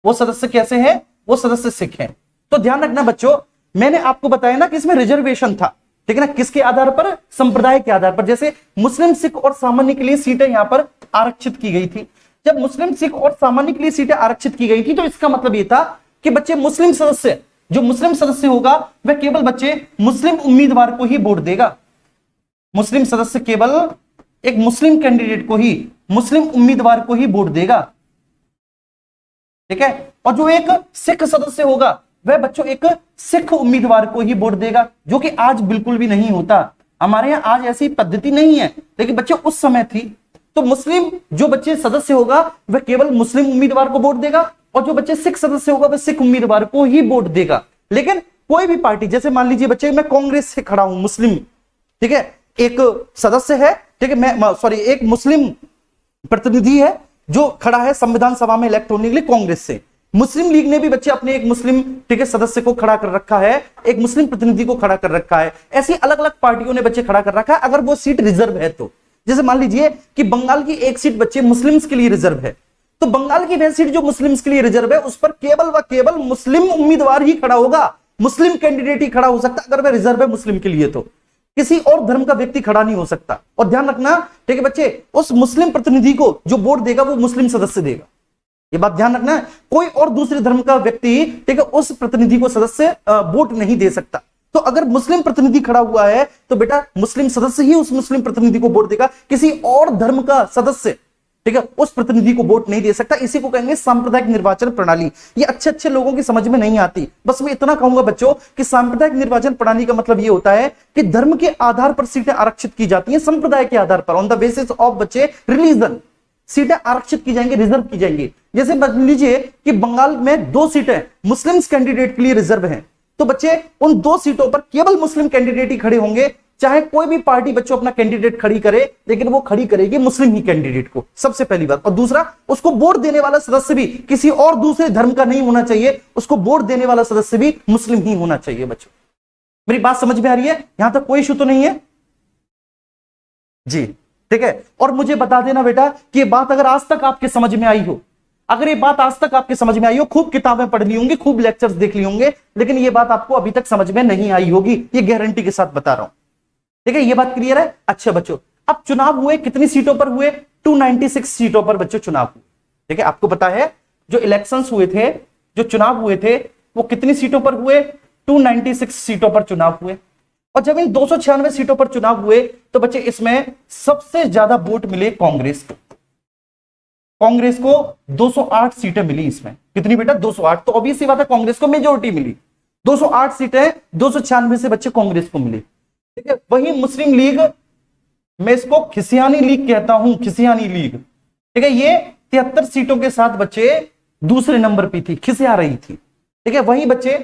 वो सदस्य कैसे हैं? वो सदस्य सिख हैं। तो ध्यान रखना बच्चों, मैंने आपको बताया ना कि इसमें रिजर्वेशन था, ठीक है ना, किसके आधार पर? संप्रदाय के आधार पर। जैसे मुस्लिम, सिख और सामान्य के लिए सीटें यहां पर आरक्षित की गई थी। जब मुस्लिम, सिख और सामान्य के लिए सीटें आरक्षित की गई थी तो इसका मतलब यह था कि बच्चे मुस्लिम सदस्य, जो मुस्लिम सदस्य होगा वह केवल बच्चे मुस्लिम उम्मीदवार को ही वोट देगा। मुस्लिम सदस्य केवल एक मुस्लिम कैंडिडेट को ही, मुस्लिम उम्मीदवार को ही वोट देगा। ठीक है, और जो एक सिख सदस्य होगा वह बच्चों एक सिख उम्मीदवार को ही वोट देगा, जो कि आज बिल्कुल भी नहीं होता। हमारे यहां आज ऐसी पद्धति नहीं है, लेकिन बच्चों उस समय थी। तो मुस्लिम जो बच्चे सदस्य होगा वह केवल मुस्लिम उम्मीदवार को वोट देगा, और जो बच्चे सिख सदस्य होगा वह सिख उम्मीदवार को ही वोट देगा। लेकिन कोई भी पार्टी, जैसे मान लीजिए बच्चे मैं कांग्रेस से खड़ा हूं, मुस्लिम, ठीक है, एक सदस्य है, ठीक है, मैं सॉरी एक मुस्लिम प्रतिनिधि है जो खड़ा है संविधान सभा में इलेक्ट होने के लिए कांग्रेस से। मुस्लिम लीग ने भी बच्चे अपने एक मुस्लिम, ठीक है, सदस्य को खड़ा कर रखा है, एक मुस्लिम प्रतिनिधि को खड़ा कर रखा है। ऐसी अलग अलग पार्टियों ने बच्चे खड़ा कर रखा है, अगर वो सीट रिजर्व है तो। जैसे मान लीजिए कि बंगाल की एक सीट बच्चे मुस्लिम्स के लिए रिजर्व है, तो बंगाल की वह सीट जो मुस्लिम्स के लिए रिजर्व है उस पर केवल व केवल मुस्लिम उम्मीदवार ही खड़ा होगा, मुस्लिम कैंडिडेट ही खड़ा हो सकता, अगर वह रिजर्व है मुस्लिम के लिए तो किसी और धर्म का व्यक्ति खड़ा नहीं हो सकता। और ध्यान रखना, ठीक है बच्चे, उस मुस्लिम प्रतिनिधि को जो वोट देगा वो मुस्लिम सदस्य देगा, ये बात ध्यान रखना। कोई और दूसरे धर्म का व्यक्ति, ठीक है, उस प्रतिनिधि को सदस्य वोट नहीं दे सकता। तो अगर मुस्लिम प्रतिनिधि खड़ा हुआ है तो बेटा मुस्लिम सदस्य ही उस मुस्लिम प्रतिनिधि को वोट देगा, किसी और धर्म का सदस्य, ठीक है, उस प्रतिनिधि को वोट नहीं दे सकता। इसी को कहेंगे सांप्रदायिक निर्वाचन प्रणाली। ये अच्छे अच्छे लोगों की समझ में नहीं आती। बस मैं इतना कहूंगा बच्चों कि सांप्रदायिक निर्वाचन प्रणाली का मतलब ये होता है कि धर्म के आधार पर सीटें आरक्षित की जाती हैं, संप्रदाय के आधार पर, ऑन द बेसिस ऑफ बच्चे रिलीजन सीटें आरक्षित की जाएंगी, रिजर्व की जाएंगी। जैसे मान लीजिए कि बंगाल में 2 सीटें मुस्लिम कैंडिडेट के लिए रिजर्व हैं, तो बच्चे उन 2 सीटों पर केवल मुस्लिम कैंडिडेट ही खड़े होंगे। चाहे कोई भी पार्टी बच्चों अपना कैंडिडेट खड़ी करे, लेकिन वो खड़ी करेगी मुस्लिम ही कैंडिडेट को, सबसे पहली बात। और दूसरा, उसको वोट देने वाला सदस्य भी किसी और दूसरे धर्म का नहीं होना चाहिए, उसको वोट देने वाला सदस्य भी मुस्लिम ही होना चाहिए। बच्चों मेरी बात समझ में आ रही है? यहां तक कोई इशू तो नहीं है जी, ठीक है। और मुझे बता देना बेटा कि ये बात अगर आज तक आपके समझ में आई हो, अगर ये बात आज तक आपके समझ में आई हो, खूब किताबें पढ़ ली होंगी, खूब लेक्चर्स देख ली होंगे, लेकिन ये बात आपको अभी तक समझ में नहीं आई होगी, ये गारंटी के साथ बता रहा हूं। ठीक है, ये बात क्लियर है? अच्छा बच्चों, अब चुनाव हुए कितनी सीटों पर हुए? 296 सीटों पर बच्चों चुनाव हुए। ठीक है, आपको पता है जो इलेक्शंस हुए थे, जो चुनाव हुए थे, वो कितनी सीटों पर हुए? 296 सीटों पर चुनाव हुए। और जब इन 296 सीटों पर चुनाव हुए तो बच्चे इसमें सबसे ज्यादा वोट मिले कांग्रेस को। कांग्रेस को 208 सीटें मिली इसमें। कितनी बेटा? 208। तो ऑब्वियस सी बात है कांग्रेस को मेजोरिटी मिली। 208 सीटें 296 से बच्चे कांग्रेस को मिली। ठीक है, वही मुस्लिम लीग, मैं इसको खिसियानी लीग कहता हूं, खिसियानी लीग, ठीक है, ये 73 सीटों के साथ बच्चे दूसरे नंबर पे थी, खिसिया रही थी। ठीक है, वही बच्चे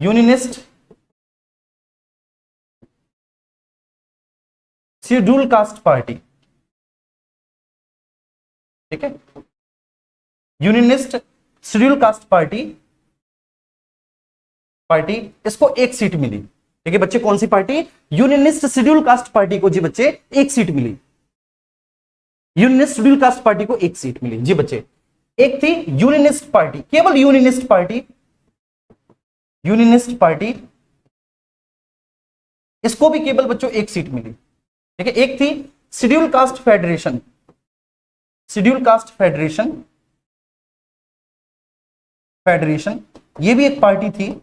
यूनिनिस्ट शेड्यूल कास्ट पार्टी, ठीक है, यूनिनिस्ट शेड्यूल कास्ट पार्टी, इसको 1 सीट मिली। ठीक है बच्चे, कौन सी पार्टी? यूनिनिस्ट शेड्यूल कास्ट पार्टी को जी बच्चे 1 सीट मिली। यूनिनिस्ट शेड्यूल कास्ट पार्टी को 1 सीट मिली जी बच्चे। एक थी यूनिनिस्ट पार्टी, केवल यूनिनिस्ट पार्टी, यूनिनिस्ट पार्टी, इसको भी केवल बच्चों 1 सीट मिली। ठीक है, एक थी schedule caste federation, schedule caste federation, ये भी एक पार्टी थी।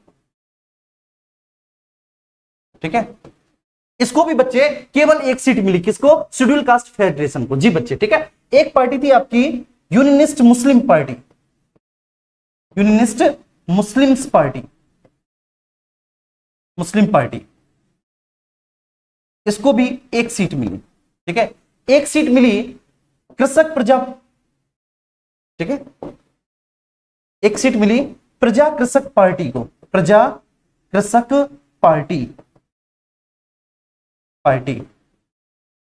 ठीक है, इसको भी बच्चे केवल 1 सीट मिली। किसको? शेड्यूल कास्ट फेडरेशन को जी बच्चे। ठीक है, एक पार्टी थी आपकी unionist Muslim party, unionist Muslims party, Muslim party, इसको भी एक सीट मिली। ठीक है, एक सीट मिली कृषक प्रजा, ठीक है, एक सीट मिली प्रजा कृषक पार्टी को, प्रजा कृषक पार्टी, पार्टी,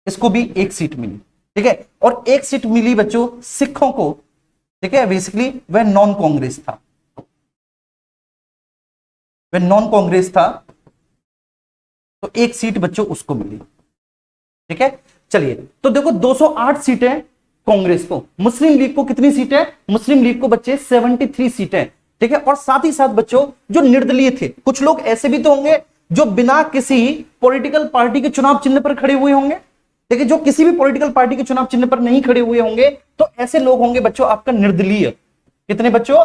इसको भी एक सीट मिली। ठीक है, और एक सीट मिली बच्चों सिखों को। ठीक है, बेसिकली वह नॉन कांग्रेस था, वह नॉन कांग्रेस था, तो एक सीट बच्चों उसको मिली। ठीक है, चलिए तो देखो 208 सीटें कांग्रेस को, मुस्लिम लीग को कितनी सीटें, मुस्लिम लीग को बच्चे 73 सीटें। ठीक है, और साथ ही साथ बच्चों जो निर्दलीय थे, कुछ लोग ऐसे भी तो होंगे जो बिना किसी पॉलिटिकल पार्टी के चुनाव चिन्ह पर खड़े हुए होंगे। देखिए, जो किसी भी पॉलिटिकल पार्टी के चुनाव चिन्ह पर नहीं खड़े हुए होंगे तो ऐसे लोग होंगे बच्चों आपका निर्दलीय। कितने बच्चों,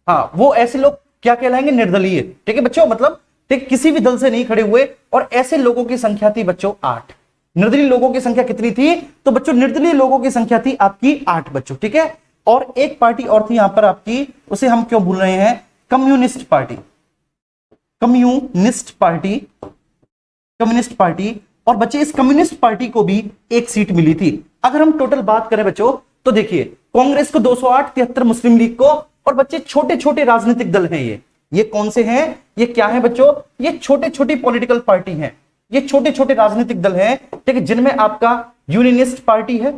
हाँ, वो ऐसे लोग क्या कहलाएंगे, निर्दलीय। ठीक है बच्चों, मतलब ठीक किसी भी दल से नहीं खड़े हुए, और ऐसे लोगों की संख्या थी बच्चों 8। निर्दलीय लोगों की संख्या कितनी थी, तो बच्चों निर्दलीय लोगों की संख्या थी आपकी 8 बच्चों। ठीक है, और एक पार्टी और थी यहां पर आपकी, उसे हम क्यों भूल रहे हैं, communist party, communist party, communist party. और बच्चे इस कम्युनिस्ट पार्टी को भी एक सीट मिली थी। अगर हम टोटल बात करें बच्चों तो देखिए कांग्रेस को 208, 73 मुस्लिम लीग को, और बच्चे छोटे छोटे राजनीतिक दल हैं ये कौन से हैं, ये क्या है बच्चों, ये छोटे छोटी पॉलिटिकल पार्टी हैं, ये छोटे छोटे राजनीतिक दल हैं। ठीक है, जिनमें आपका यूनियनिस्ट पार्टी है,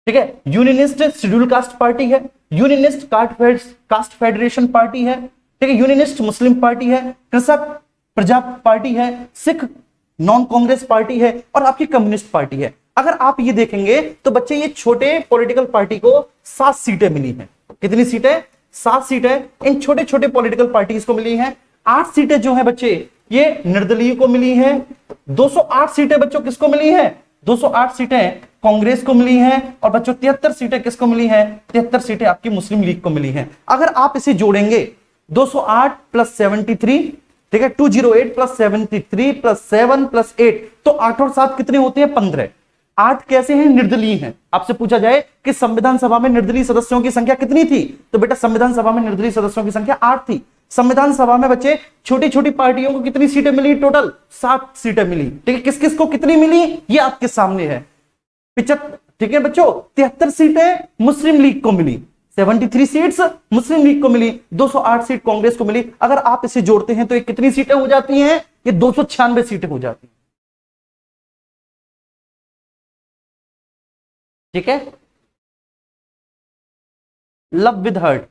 ठीक है, यूनियनिस्ट शेड्यूल कास्ट पार्टी है, यूनियनिस्ट कास्ट फेडरेशन पार्टी है, ठीक है, यूनियनिस्ट मुस्लिम पार्टी है, कृषक प्रजा पार्टी है, सिख नॉन कांग्रेस पार्टी है, और आपकी कम्युनिस्ट पार्टी है। अगर आप ये देखेंगे तो बच्चे ये छोटे पॉलिटिकल पार्टी को 7 सीटें मिली हैं। कितनी सीटें, 7 सीटें इन छोटे छोटे पॉलिटिकल पार्टीज को मिली हैं। 8 सीटें जो हैं बच्चे ये निर्दलीय को मिली हैं। 208 सीटें बच्चों किसको मिली हैं, 208 सीटें कांग्रेस को मिली हैं, और बच्चों 73 सीटें किसको मिली हैं, 73 सीटें आपकी मुस्लिम लीग को मिली हैं। अगर आप इसे जोड़ेंगे 208 प्लस 73, ठीक है, 208 प्लस 73 प्लस 7 प्लस 8, तो 8 और 7 कितने होते हैं, 15। 8 कैसे हैं, निर्दलीय हैं। आपसे पूछा जाए कि संविधान सभा में निर्दलीय सदस्यों की संख्या कितनी थी, तो बेटा संविधान सभा में निर्दलीय सदस्यों की संख्या 8 थी। संविधान सभा में बच्चे छोटी छोटी पार्टियों को कितनी सीटें मिली, टोटल 7 सीटें मिली। ठीक है, किस किस को कितनी मिली ये आपके सामने है, 75। ठीक है बच्चों, 73 सीटें मुस्लिम लीग को मिली, 73 सीट्स मुस्लिम लीग को मिली, 208 सीट कांग्रेस को मिली। अगर आप इसे जोड़ते हैं तो ये कितनी सीटें हो जाती हैं, ये 296 सीटें हो जाती हैं। ठीक है, लव विद हर्ट,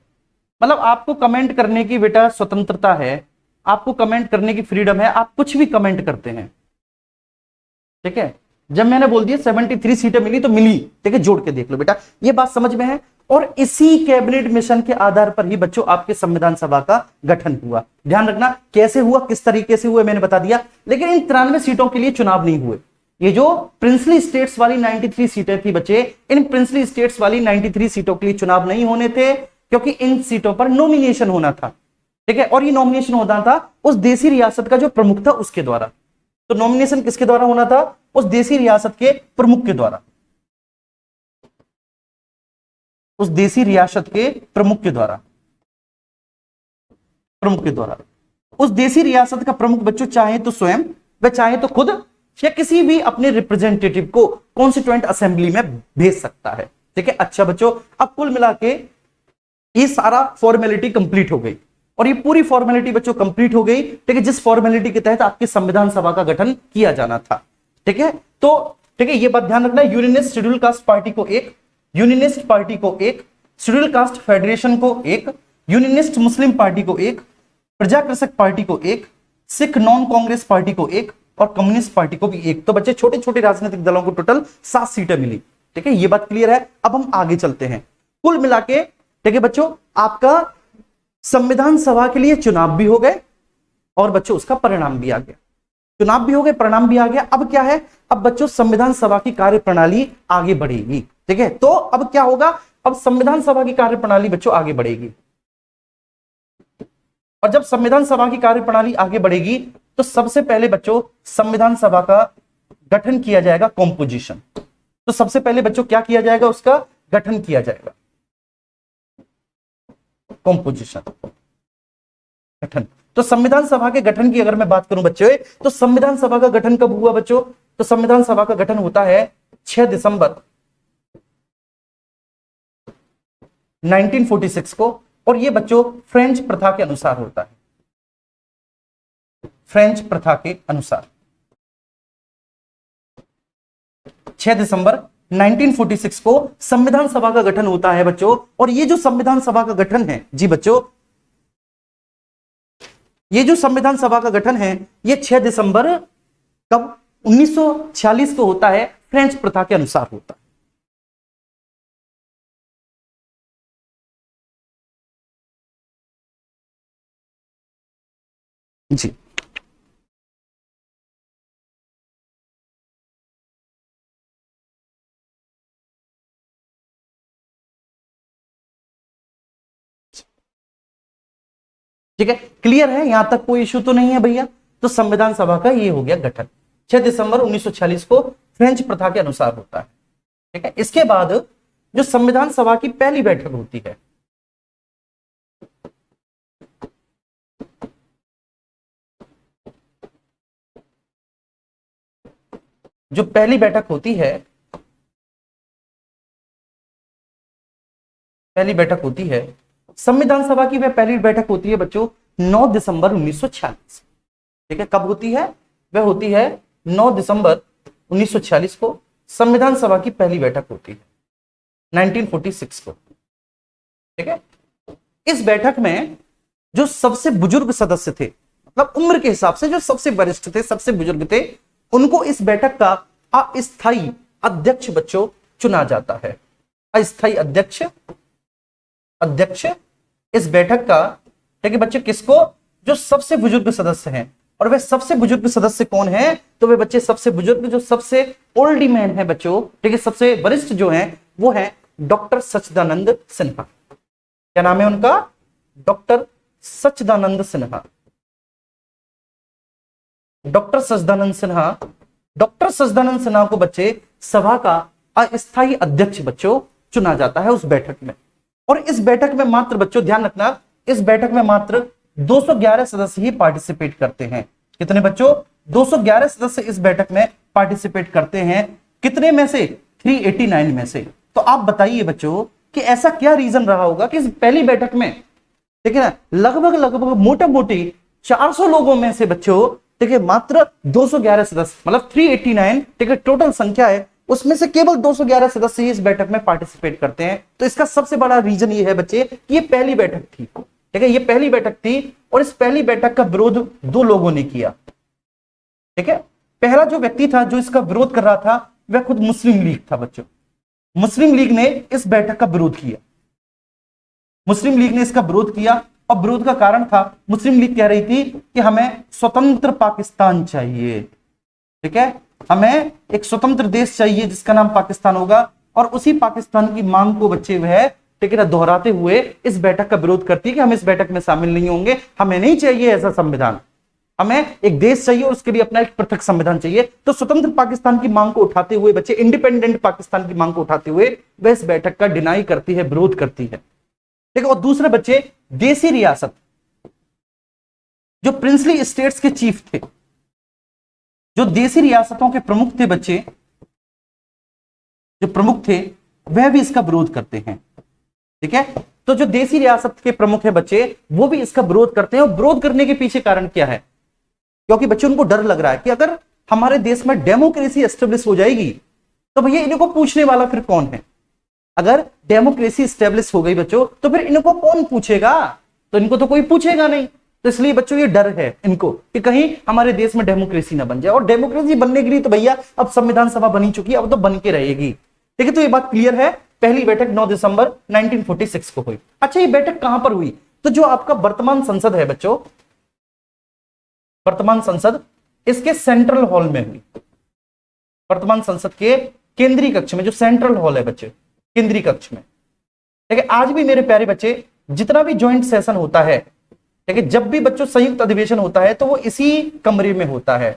मतलब आपको कमेंट करने की बेटा स्वतंत्रता है, आपको कमेंट करने की फ्रीडम है, आप कुछ भी कमेंट करते हैं। ठीक है, जब मैंने बोल दिया 73 सीटें मिली तो मिली। ठीक है, जोड़ के देख लो बेटा, ये बात समझ में है। और इसी कैबिनेट मिशन के आधार पर ही बच्चों आपके संविधान सभा का गठन हुआ। ध्यान रखना कैसे हुआ, किस तरीके से हुआ मैंने बता दिया। लेकिन इन 93 सीटों के लिए चुनाव नहीं हुए। ये जो प्रिंसली स्टेट्स वाली 93 सीटें थी बच्चे, इन प्रिंसली स्टेट्स वाली 93 सीटों के लिए चुनाव नहीं होने थे, क्योंकि इन सीटों पर नॉमिनेशन होना था। ठीक है, और ये नॉमिनेशन होना था उस देसी रियासत का जो प्रमुख था उसके द्वारा। तो नॉमिनेशन किसके द्वारा होना था, उस देसी रियासत के प्रमुख के द्वारा, उस देसी रियासत के प्रमुख के द्वारा, प्रमुख के द्वारा। उस देसी रियासत का प्रमुख बच्चों चाहे तो स्वयं, वह चाहे तो खुद, या किसी भी अपने रिप्रेजेंटेटिव को कॉन्स्टिट्यूएंट असेंबली में भेज सकता है। ठीक है, अच्छा बच्चों, अब कुल मिला के ये सारा फॉर्मेलिटी कंप्लीट हो गई, और ये पूरी फॉर्मेलिटी बच्चों कंप्लीट हो गई। ठीक है, जिस फॉर्मेलिटी के तहत आपकी संविधान सभा का गठन किया जाना था। ठीक है, तो ठीक है, ये बात ध्यान रखना, यूनियनिस्ट शेड्यूल कास्ट पार्टी को एक, यूनियनिस्ट पार्टी को एक, शेड्यूल कास्ट फेडरेशन को एक, यूनियनिस्ट मुस्लिम पार्टी को एक, प्रजा कृषक पार्टी को एक, सिख नॉन कांग्रेस पार्टी को एक, और कम्युनिस्ट पार्टी को भी एक। तो बच्चे छोटे छोटे राजनीतिक दलों को टोटल 7 सीटें मिली। ठीक है, ये बात क्लियर है। अब हम आगे चलते हैं। कुल मिला के ठीक है बच्चों, आपका संविधान सभा के लिए चुनाव भी हो गए, और बच्चों उसका परिणाम भी आ गया। चुनाव भी हो गए, परिणाम भी आ गया। अब क्या है, अब बच्चों संविधान सभा की कार्यप्रणाली आगे बढ़ेगी। ठीक है, तो अब क्या होगा, अब संविधान सभा की कार्यप्रणाली बच्चों आगे बढ़ेगी, और जब संविधान सभा की कार्यप्रणाली आगे बढ़ेगी तो सबसे पहले बच्चों संविधान सभा का गठन किया जाएगा, कॉम्पोजिशन। तो सबसे पहले बच्चों क्या किया जाएगा, उसका गठन किया जाएगा। कॉम्पोजिशन, गठन। तो संविधान सभा के गठन की अगर मैं बात करूं बच्चों, तो संविधान सभा का गठन कब हुआ बच्चों? तो संविधान सभा का गठन होता है 6 दिसंबर 1946 को, और ये बच्चों फ्रेंच प्रथा के अनुसार होता है, फ्रेंच प्रथा के अनुसार 6 दिसंबर 1946 को संविधान सभा का गठन होता है बच्चों। और ये जो संविधान सभा का गठन है जी बच्चों, ये जो संविधान सभा का गठन है ये 6 दिसंबर कब? 1946 को होता है, फ्रेंच प्रथा के अनुसार होता है। जी ठीक है, क्लियर है? यहां तक कोई इश्यू तो नहीं है भैया? तो संविधान सभा का ये हो गया गठन, 6 दिसंबर 1946 को फ्रेंच प्रथा के अनुसार होता है। ठीक है, इसके बाद जो संविधान सभा की पहली बैठक होती है, जो पहली बैठक होती है, पहली बैठक होती है संविधान सभा की, वह पहली बैठक होती है बच्चों 9 दिसंबर 1946। ठीक है, कब होती है? वह होती है 9 दिसंबर 1946 को संविधान सभा की पहली बैठक होती है 1946 को। ठीक है, इस बैठक में जो सबसे बुजुर्ग सदस्य थे, मतलब उम्र के हिसाब से जो सबसे वरिष्ठ थे, सबसे बुजुर्ग थे, उनको इस बैठक का अस्थायी अध्यक्ष बच्चों चुना जाता है। अस्थायी अध्यक्ष, अध्यक्ष इस बैठक का, ठीक है बच्चे, किसको? जो सबसे बुजुर्ग सदस्य हैं। और वे सबसे बुजुर्ग सदस्य कौन है? तो वे बच्चे सबसे बुजुर्ग, जो सबसे ओल्ड मैन है बच्चों, ठीक है, सबसे वरिष्ठ जो हैं वो है डॉक्टर सच्चिदानंद सिन्हा। क्या नाम है उनका? डॉक्टर सच्चिदानंद सिन्हा। डॉक्टर सच्चिदानंद सिन्हा, डॉक्टर सच्चिदानंद सिन्हा को बच्चे सभा का अस्थायी अध्यक्ष बच्चों चुना जाता है उस बैठक में। और इस बैठक में मात्र बच्चों ध्यान रखना, इस बैठक में मात्र 211 सदस्य ही पार्टिसिपेट करते हैं। कितने बच्चों? 211 सदस्य इस बैठक में पार्टिसिपेट करते हैं। कितने में से? 389 में से। तो आप बताइए बच्चों कि ऐसा क्या रीजन रहा होगा कि इस पहली बैठक में, ठीक है ना, लगभग मोटा मोटी 400 लोगों में से बच्चों, ठीक है, मात्र 211 सदस्य, मतलब 389, ठीक है, टोटल संख्या है, उसमें से केवल 211 सदस्य ही इस बैठक में पार्टिसिपेट करते हैं। तो इसका सबसे बड़ा रीजन ये है बच्चे कि ये पहली बैठक थी। ठीक है, ये पहली बैठक थी और इस पहली बैठक का विरोध 2 लोगों ने किया। ठीक है, पहला जो व्यक्ति था जो इसका विरोध कर रहा था वह खुद मुस्लिम लीग था बच्चों। मुस्लिम लीग ने इस बैठक का विरोध किया, मुस्लिम लीग ने इसका विरोध किया। और विरोध का कारण था, मुस्लिम लीग कह रही थी कि हमें स्वतंत्र पाकिस्तान चाहिए। ठीक है, हमें एक स्वतंत्र देश चाहिए जिसका नाम पाकिस्तान होगा। और उसी पाकिस्तान की मांग को बच्चे वह, ठीक है, दोहराते हुए इस बैठक का विरोध करती है कि हम इस बैठक में शामिल नहीं होंगे, हमें नहीं चाहिए ऐसा संविधान, हमें एक देश चाहिए और उसके लिए अपना एक पृथक संविधान चाहिए। तो स्वतंत्र पाकिस्तान की मांग को उठाते हुए बच्चे, इंडिपेंडेंट पाकिस्तान की मांग को उठाते हुए वह इस बैठक का डिनाई करती है, विरोध करती है। ठीक है, और दूसरे बच्चे देसी रियासत, जो प्रिंसली स्टेट्स के चीफ थे, जो देसी रियासतों के प्रमुख थे बच्चे, जो प्रमुख थे, वह भी इसका विरोध करते हैं। ठीक है, तो जो देसी रियासत के प्रमुख है बच्चे, वो भी इसका विरोध करते हैं। और विरोध करने के पीछे कारण क्या है? क्योंकि बच्चे उनको डर लग रहा है कि अगर हमारे देश में डेमोक्रेसी एस्टेब्लिश हो जाएगी तो भैया इनको पूछने वाला फिर कौन है? अगर डेमोक्रेसी एस्टेब्लिश हो गई बच्चों तो फिर इनको कौन पूछेगा? तो इनको तो कोई पूछेगा नहीं। तो इसलिए बच्चों ये डर है इनको कि कहीं हमारे देश में डेमोक्रेसी ना बन जाए। और डेमोक्रेसी बनने के लिए तो भैया अब संविधान सभा बनी चुकी है, अब तो बन के रहेगी। ठीक है, तो ये बात क्लियर है। पहली बैठक 9 दिसंबर 1946 को हुई। अच्छा, ये बैठक कहां पर हुई? तो जो आपका वर्तमान संसद है बच्चों, वर्तमान संसद, इसके सेंट्रल हॉल में हुई। वर्तमान संसद के केंद्रीय कक्ष में, जो सेंट्रल हॉल है बच्चे, केंद्रीय कक्ष में। ठीक है, आज भी मेरे प्यारे बच्चे जितना भी ज्वाइंट सेशन होता है, ठीक है, जब भी बच्चों संयुक्त अधिवेशन होता है तो वो इसी कमरे में होता है।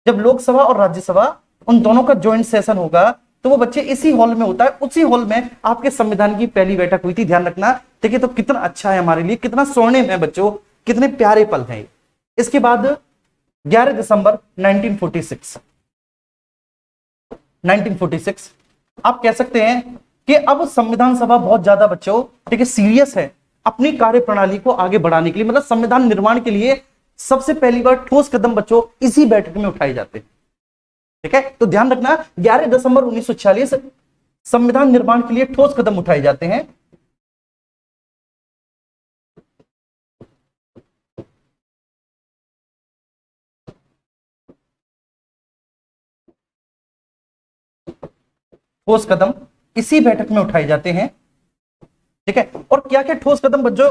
जब लोकसभा और राज्यसभा उन दोनों का ज्वाइंट सेशन होगा तो वो बच्चे इसी हॉल में होता है, उसी हॉल में आपके संविधान की पहली बैठक हुई थी, ध्यान रखना। देखिए तो कितना अच्छा है हमारे लिए, कितना स्वर्णिम है बच्चों, कितने प्यारे पल हैं। इसके बाद 11 दिसंबर 1946 आप कह सकते हैं कि अब संविधान सभा बहुत ज्यादा बच्चों, ठीक है, सीरियस है अपनी कार्य प्रणाली को आगे बढ़ाने के लिए, मतलब संविधान निर्माण के लिए सबसे पहली बार ठोस कदम बच्चों इसी बैठक में उठाए जाते हैं, ठीक है। तो ध्यान रखना 11 दिसंबर 1946 संविधान निर्माण के लिए ठोस कदम उठाए जाते हैं। ठोस कदम इसी बैठक में उठाए जाते हैं, ठीक है। और क्या क्या ठोस कदम बच्चों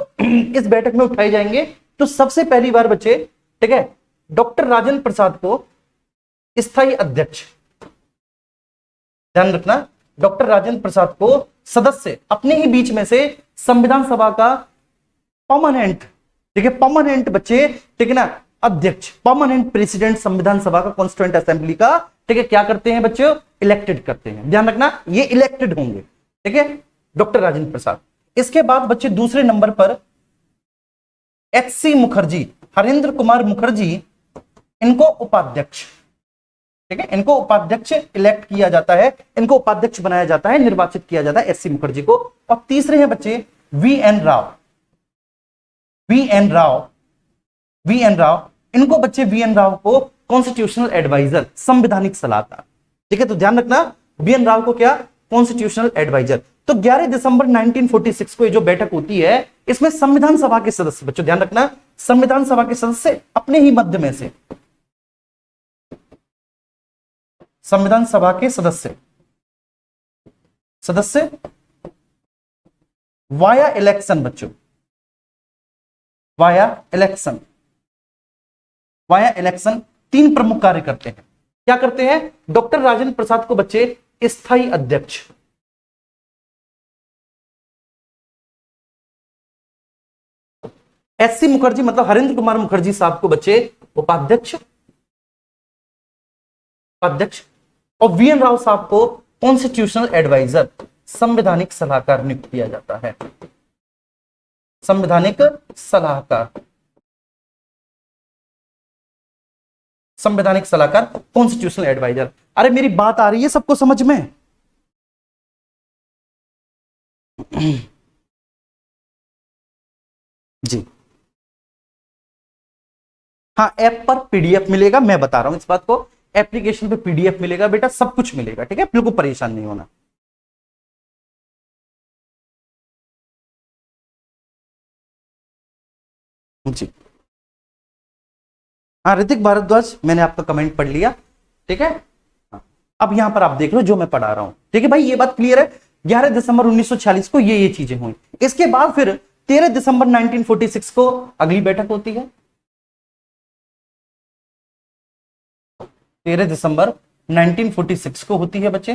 इस बैठक में उठाए जाएंगे, तो सबसे पहली बार बच्चे, ठीक है, डॉक्टर राजेंद्र प्रसाद को स्थायी अध्यक्ष, ध्यान रखना, डॉक्टर राजेंद्र प्रसाद को सदस्य अपने ही बीच में से संविधान सभा का परमानेंट, ठीक है, परमानेंट बच्चे, ठीक है ना, अध्यक्ष, परमानेंट प्रेसिडेंट संविधान सभा का, कॉन्स्टिट्यूएंट असेंबली का, ठीक है, क्या करते हैं बच्चों, इलेक्टेड करते हैं। ध्यान रखना ये इलेक्टेड होंगे, ठीक है, डॉक्टर राजेंद्र प्रसाद। इसके बाद बच्चे दूसरे नंबर पर HC मुखर्जी, हरेंद्र कुमार मुखर्जी, इनको उपाध्यक्ष, ठीक है, इनको उपाध्यक्ष इलेक्ट किया जाता है, इनको उपाध्यक्ष बनाया जाता है, निर्वाचित किया जाता है HC मुखर्जी को। और तीसरे हैं बच्चे VN राव, इनको बच्चे VN राव को कॉन्स्टिट्यूशनल एडवाइजर, संवैधानिक सलाहकार, ठीक है। तो ध्यान रखना VN राव को क्या, कॉन्स्टिट्यूशनल एडवाइजर। तो 11 दिसंबर 1946 को ये जो बैठक होती है, इसमें संविधान सभा के सदस्य बच्चों, ध्यान रखना, संविधान सभा के सदस्य अपने ही मध्य में से, संविधान सभा के सदस्य वाया इलेक्शन बच्चों, वाया इलेक्शन 3 प्रमुख कार्य करते हैं। क्या करते हैं, डॉक्टर राजेंद्र प्रसाद को बच्चे स्थायी अध्यक्ष, HC मुखर्जी मतलब हरेंद्र कुमार मुखर्जी साहब को बच्चे उपाध्यक्ष, और VN राव साहब को कॉन्स्टिट्यूशनल एडवाइजर, संवैधानिक सलाहकार नियुक्त किया जाता है, संवैधानिक सलाहकार, कॉन्स्टिट्यूशनल एडवाइजर। अरे मेरी बात आ रही है सबको समझ में? जी हाँ, ऐप पर PDF मिलेगा, मैं बता रहा हूं इस बात को, एप्लीकेशन पे PDF मिलेगा बेटा, सब कुछ मिलेगा, ठीक है, बिल्कुल परेशान नहीं होना। जी हाँ, ऋतिक भारद्वाज, मैंने आपका कमेंट पढ़ लिया, ठीक है। अब यहां पर आप देख लो जो मैं पढ़ा रहा हूं, ठीक है भाई, ये बात क्लियर है। 11 दिसंबर 1946 को ये चीजें हुई। इसके बाद फिर 13 दिसंबर 1946 को अगली बैठक होती है, 13 दिसंबर 1946 को होती है बच्चे,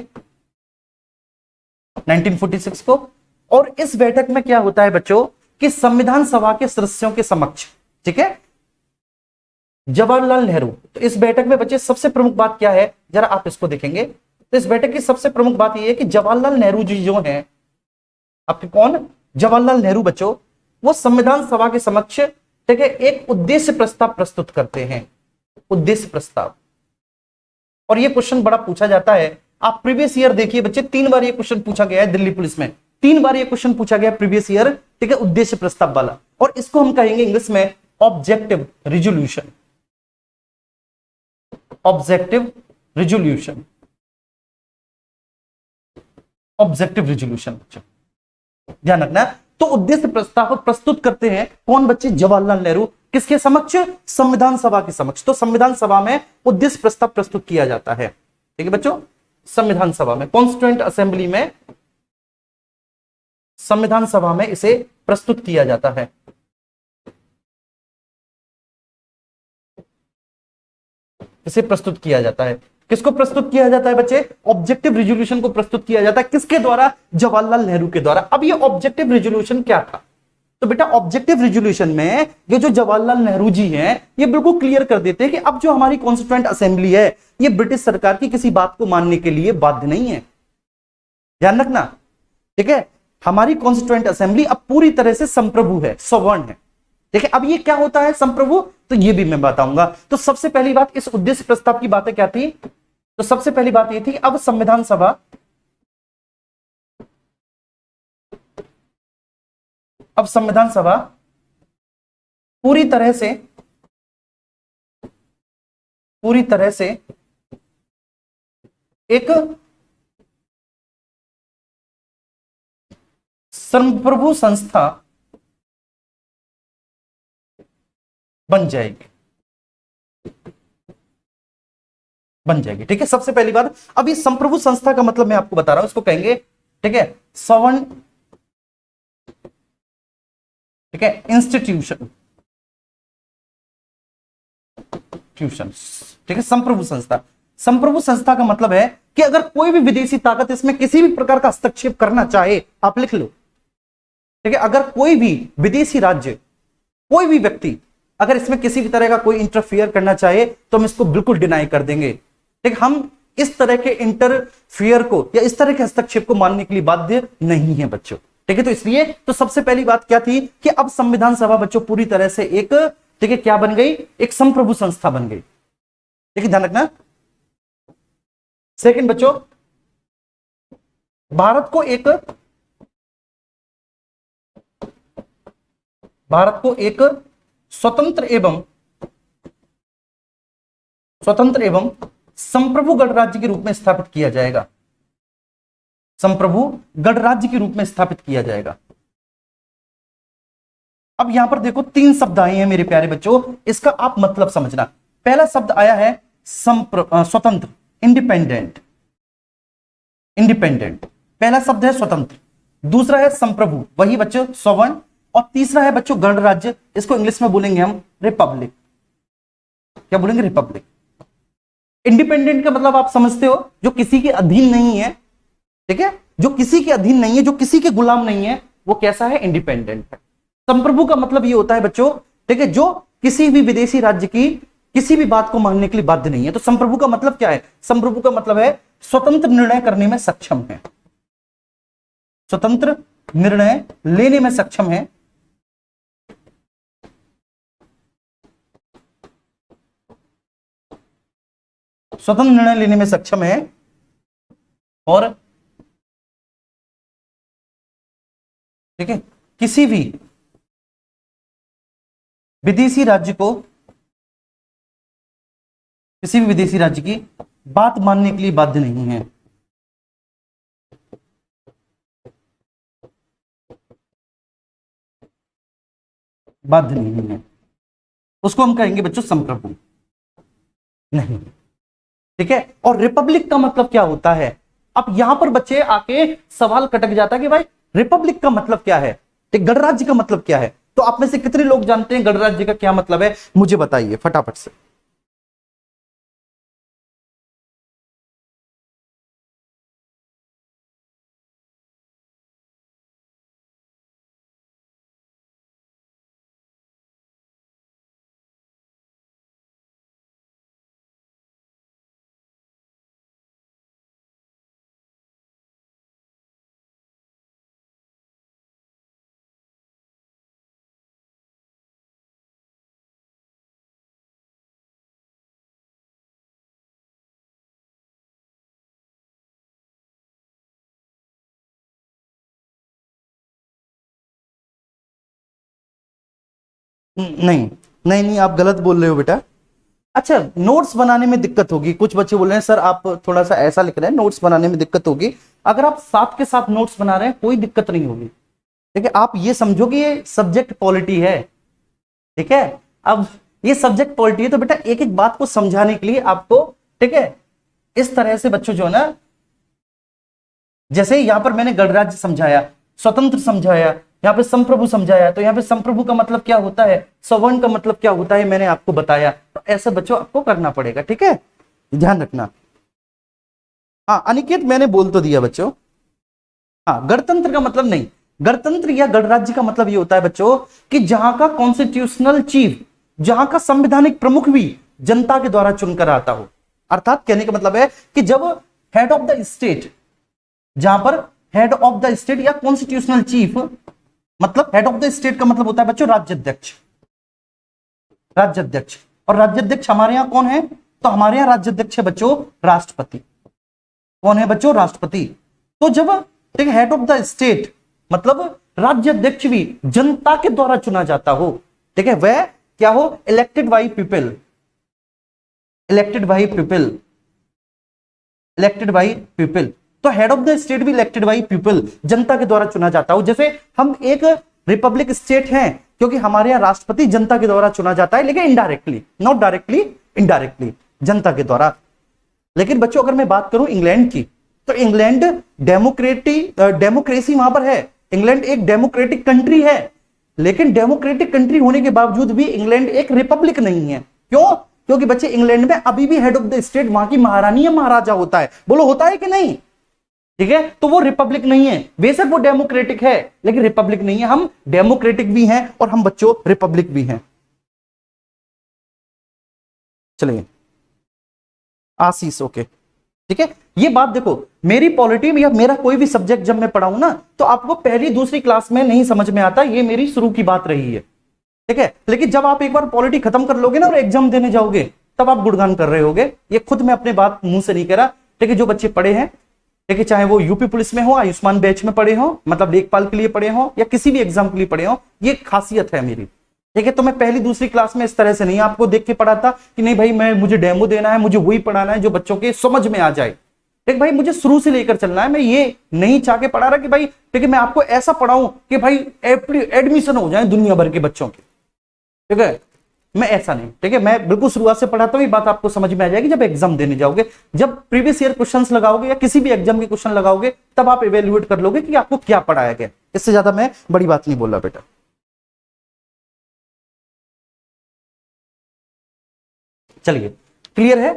1946 को। और इस बैठक में क्या होता है बच्चों कि संविधान सभा के सदस्यों के समक्ष, ठीक है, जवाहरलाल नेहरू। तो इस बैठक में बच्चे सबसे प्रमुख बात क्या है, जरा आप इसको देखेंगे, तो इस बैठक की सबसे प्रमुख बात यह है कि जवाहरलाल नेहरू जी जो हैं, आपके कौन, जवाहरलाल नेहरू बच्चों, वो संविधान सभा के समक्ष, ठीक है, एक उद्देश्य प्रस्ताव प्रस्तुत करते हैं, उद्देश्य प्रस्ताव। और ये क्वेश्चन बड़ा पूछा जाता है, आप प्रीवियस ईयर देखिए बच्चे, 3 बार ये क्वेश्चन पूछा गया है दिल्ली पुलिस में, 3 बार ये क्वेश्चन पूछा गया प्रीवियस ईयर, ठीक है, उद्देश्य प्रस्ताव वाला। और इसको हम कहेंगे इंग्लिश में objective resolution, objective resolution, objective resolution, ध्यान रखना। तो उद्देश्य प्रस्ताव प्रस्तुत करते हैं कौन बच्चे, जवाहरलाल नेहरू, किसके समक्ष, संविधान सभा के समक्ष। तो संविधान सभा में उद्देश्य प्रस्ताव प्रस्तुत किया जाता है, ठीक है बच्चों, संविधान सभा में, कॉन्स्टिट्यूएंट असेंबली में, संविधान सभा में इसे प्रस्तुत किया जाता है। इसे प्रस्तुत किया जाता है, किसको प्रस्तुत किया जाता है बच्चे, ऑब्जेक्टिव रिजोल्यूशन को प्रस्तुत किया जाता है, किसके द्वारा, जवाहरलाल नेहरू के द्वारा। अब ये ऑब्जेक्टिव रिजोल्यूशन क्या था, तो बेटा ऑब्जेक्टिव रिजोल्यूशन में ये जो जवाहरलाल नेहरू जी हैं, ये बिल्कुल क्लियर कर देते हैं कि अब जो हमारी कॉन्स्टिट्यूएंट असेंबली है, ये ब्रिटिश सरकार की किसी बात को मानने के लिए बाध्य नहीं है। ध्यान रखना, ठीक है। हमारी कॉन्स्टिट्यूएंट असेंबली अब पूरी तरह से संप्रभु है, सवर्ण है, ठीक है। अब ये क्या होता है संप्रभु, तो ये भी मैं बताऊंगा। तो सबसे पहली बात, इस उद्देश्य प्रस्ताव की बातें क्या थी, तो सबसे पहली बात ये थी, अब संविधान सभा पूरी तरह से एक संप्रभु संस्था बन जाएगी, ठीक है। सबसे पहली बात, अब इस संप्रभु संस्था का मतलब मैं आपको बता रहा हूं, इसको कहेंगे, ठीक है, सवर्ण, ठीक है, इंस्टीट्यूशन, ठीक है। संप्रभु संस्था का मतलब है कि अगर कोई भी विदेशी ताकत इसमें किसी भी प्रकार का हस्तक्षेप करना चाहे, आप लिख लो, ठीक है, अगर कोई भी विदेशी राज्य, कोई भी व्यक्ति अगर इसमें किसी भी तरह का कोई इंटरफियर करना चाहे तो हम इसको बिल्कुल डिनाई कर देंगे, ठीक। हम इस तरह के इंटरफियर को या इस तरह के हस्तक्षेप को मानने के लिए बाध्य नहीं है बच्चों, ठीक है। तो इसलिए तो सबसे पहली बात क्या थी कि अब संविधान सभा बच्चों पूरी तरह से एक, ठीक है, क्या बन गई, एक संप्रभु संस्था बन गई, ठीक है, ध्यान रखना। सेकंड बच्चों, भारत को एक स्वतंत्र एवं संप्रभु गणराज्य के रूप में स्थापित किया जाएगा, संप्रभु गणराज्य के रूप में स्थापित किया जाएगा। अब यहां पर देखो 3 शब्द आए हैं मेरे प्यारे बच्चों, इसका आप मतलब समझना। पहला शब्द आया है स्वतंत्र, इंडिपेंडेंट, पहला शब्द है स्वतंत्र, दूसरा है संप्रभु, वही बच्चों सवर्ण, और तीसरा है बच्चों गणराज्य, इसको इंग्लिश में बोलेंगे हम रिपब्लिक। क्या बोलेंगे, रिपब्लिक। इंडिपेंडेंट का मतलब आप समझते हो, जो किसी के अधीन नहीं है, ठीक है, जो किसी के अधीन नहीं है, जो किसी के गुलाम नहीं है, वो कैसा है, इंडिपेंडेंट है। संप्रभु का मतलब ये होता है बच्चों, ठीक है, जो किसी भी विदेशी राज्य की किसी भी बात को मानने के लिए बाध्य नहीं है। तो संप्रभु का मतलब क्या है, संप्रभु का मतलब है स्वतंत्र निर्णय करने में सक्षम है, स्वतंत्र निर्णय लेने में सक्षम है, स्वतंत्र निर्णय लेने में सक्षम है, और ठीक है, किसी भी विदेशी राज्य की बात मानने के लिए बाध्य नहीं है, उसको हम कहेंगे बच्चों संप्रभु नहीं, ठीक है। और रिपब्लिक का मतलब क्या होता है, अब यहां पर बच्चे आके सवाल कटक जाता है कि भाई रिपब्लिक का मतलब क्या है, ठीक, गणराज्य का मतलब क्या है। तो आप में से कितने लोग जानते हैं गणराज्य का क्या मतलब है, मुझे बताइए फटाफट से। नहीं नहीं नहीं, आप गलत बोल रहे हो बेटा। अच्छा, नोट्स बनाने में दिक्कत होगी, कुछ बच्चे बोल रहे हैं सर आप थोड़ा सा ऐसा लिख रहे हैं, नोट्स बनाने में दिक्कत होगी। अगर आप साथ के साथ नोट्स बना रहे हैं कोई दिक्कत नहीं होगी, ठीक है। आप ये समझो कि ये सब्जेक्ट पॉलिटी है, ठीक है। अब ये सब्जेक्ट पॉलिटी है तो बेटा एक एक बात को समझाने के लिए आपको, ठीक है, इस तरह से बच्चों जो है ना, जैसे यहां पर मैंने गणराज्य समझाया, स्वतंत्र समझाया, यहाँ पे संप्रभु समझाया, तो यहाँ पे संप्रभु का मतलब क्या होता है, सवर्ण का मतलब क्या होता है, मैंने आपको बताया। तो ऐसे बच्चों आपको करना पड़ेगा, ठीक है, ध्यान रखना। हाँ अनिकेत मैंने बोल तो दिया बच्चों। हाँ, गणतंत्र का मतलब नहीं, गणतंत्र या गणराज्य का मतलब ये होता है बच्चों कि जहां का कॉन्स्टिट्यूशनल चीफ, जहां का संवैधानिक प्रमुख भी जनता के द्वारा चुनकर आता हो। अर्थात कहने का मतलब है कि जब हेड ऑफ द स्टेट, जहां पर हेड ऑफ द स्टेट या कॉन्स्टिट्यूशनल चीफ, मतलब हेड ऑफ द स्टेट का मतलब होता है बच्चों राज्याध्यक्ष, राज्याध्यक्ष। और राज्याध्यक्ष हमारे यहां कौन है? तो हमारे यहां राज्याध्यक्ष है बच्चों राष्ट्रपति। कौन है बच्चों? राष्ट्रपति। तो जब ठीक हेड ऑफ द स्टेट मतलब राज्याध्यक्ष भी जनता के द्वारा चुना जाता हो, ठीक है, वह क्या हो? Elected by people, elected by people, elected by people. तो हेड ऑफ द स्टेट भी इलेक्टेड बाई पीपल, जनता के द्वारा चुना जाता हो। जैसे हम एक रिपब्लिक स्टेट हैं क्योंकि हमारे यहां राष्ट्रपति जनता के द्वारा चुना जाता है, लेकिन इनडायरेक्टली, नॉट डायरेक्टली, इनडायरेक्टली जनता के द्वारा। लेकिन बच्चों अगर मैं बात करूं इंग्लैंड की, तो इंग्लैंड डेमोक्रेसी वहां पर है। इंग्लैंड एक डेमोक्रेटिक कंट्री है, लेकिन डेमोक्रेटिक कंट्री होने के बावजूद भी इंग्लैंड एक रिपब्लिक नहीं है। क्यों? क्योंकि बच्चे इंग्लैंड में अभी भी हेड ऑफ द स्टेट वहां की महारानी या महाराजा होता है। बोलो होता है कि नहीं? ठीक है, तो वो रिपब्लिक नहीं है। बेशक वो डेमोक्रेटिक है लेकिन रिपब्लिक नहीं है। हम डेमोक्रेटिक भी हैं और हम बच्चों रिपब्लिक भी हैं। चलिए आशीष, ओके, ठीक है। ये बात देखो, मेरी पॉलिटी या मेरा कोई भी सब्जेक्ट जब मैं पढ़ाऊं ना, तो आपको पहली दूसरी क्लास में नहीं समझ में आता, ये मेरी शुरू की बात रही है, ठीक है। लेकिन जब आप एक बार पॉलिटी खत्म कर लोगे ना और एग्जाम देने जाओगे, तब आप गुणगान कर रहे होगे। ये खुद मैं अपने बात मुंह से नहीं कह रहा, ठीक है। जो बच्चे पढ़े हैं, ठीक है, चाहे वो यूपी पुलिस में हो, आयुष्मान बैच में पढ़े हो, मतलब लेखपाल के लिए पढ़े हो, या किसी भी एग्जाम के लिए पढ़े हो, ये खासियत है मेरी, ठीक है। तो मैं पहली दूसरी क्लास में इस तरह से नहीं आपको देख के पढ़ाता कि नहीं भाई मुझे डेमो देना है, मुझे वही पढ़ाना है जो बच्चों के समझ में आ जाए। ठीक भाई, मुझे शुरू से लेकर चलना है। मैं ये नहीं चाह के पढ़ा रहा कि भाई ठीक है मैं आपको ऐसा पढ़ाऊं कि भाई एडमिशन हो जाए दुनिया भर के बच्चों के, ठीक है। मैं ऐसा नहीं, ठीक है। मैं बिल्कुल शुरुआत से पढ़ाता हूं, ये बात आपको समझ में आ जाएगी जब एग्जाम देने जाओगे। जब प्रीवियस ईयर क्वेश्चंस लगाओगे या किसी भी एग्जाम के क्वेश्चन लगाओगे, तब आप इवेल्युएट कर लोगे कि आपको क्या पढ़ाया गया। इससे ज्यादा मैं बड़ी बात नहीं बोल रहा बेटा। चलिए, क्लियर है,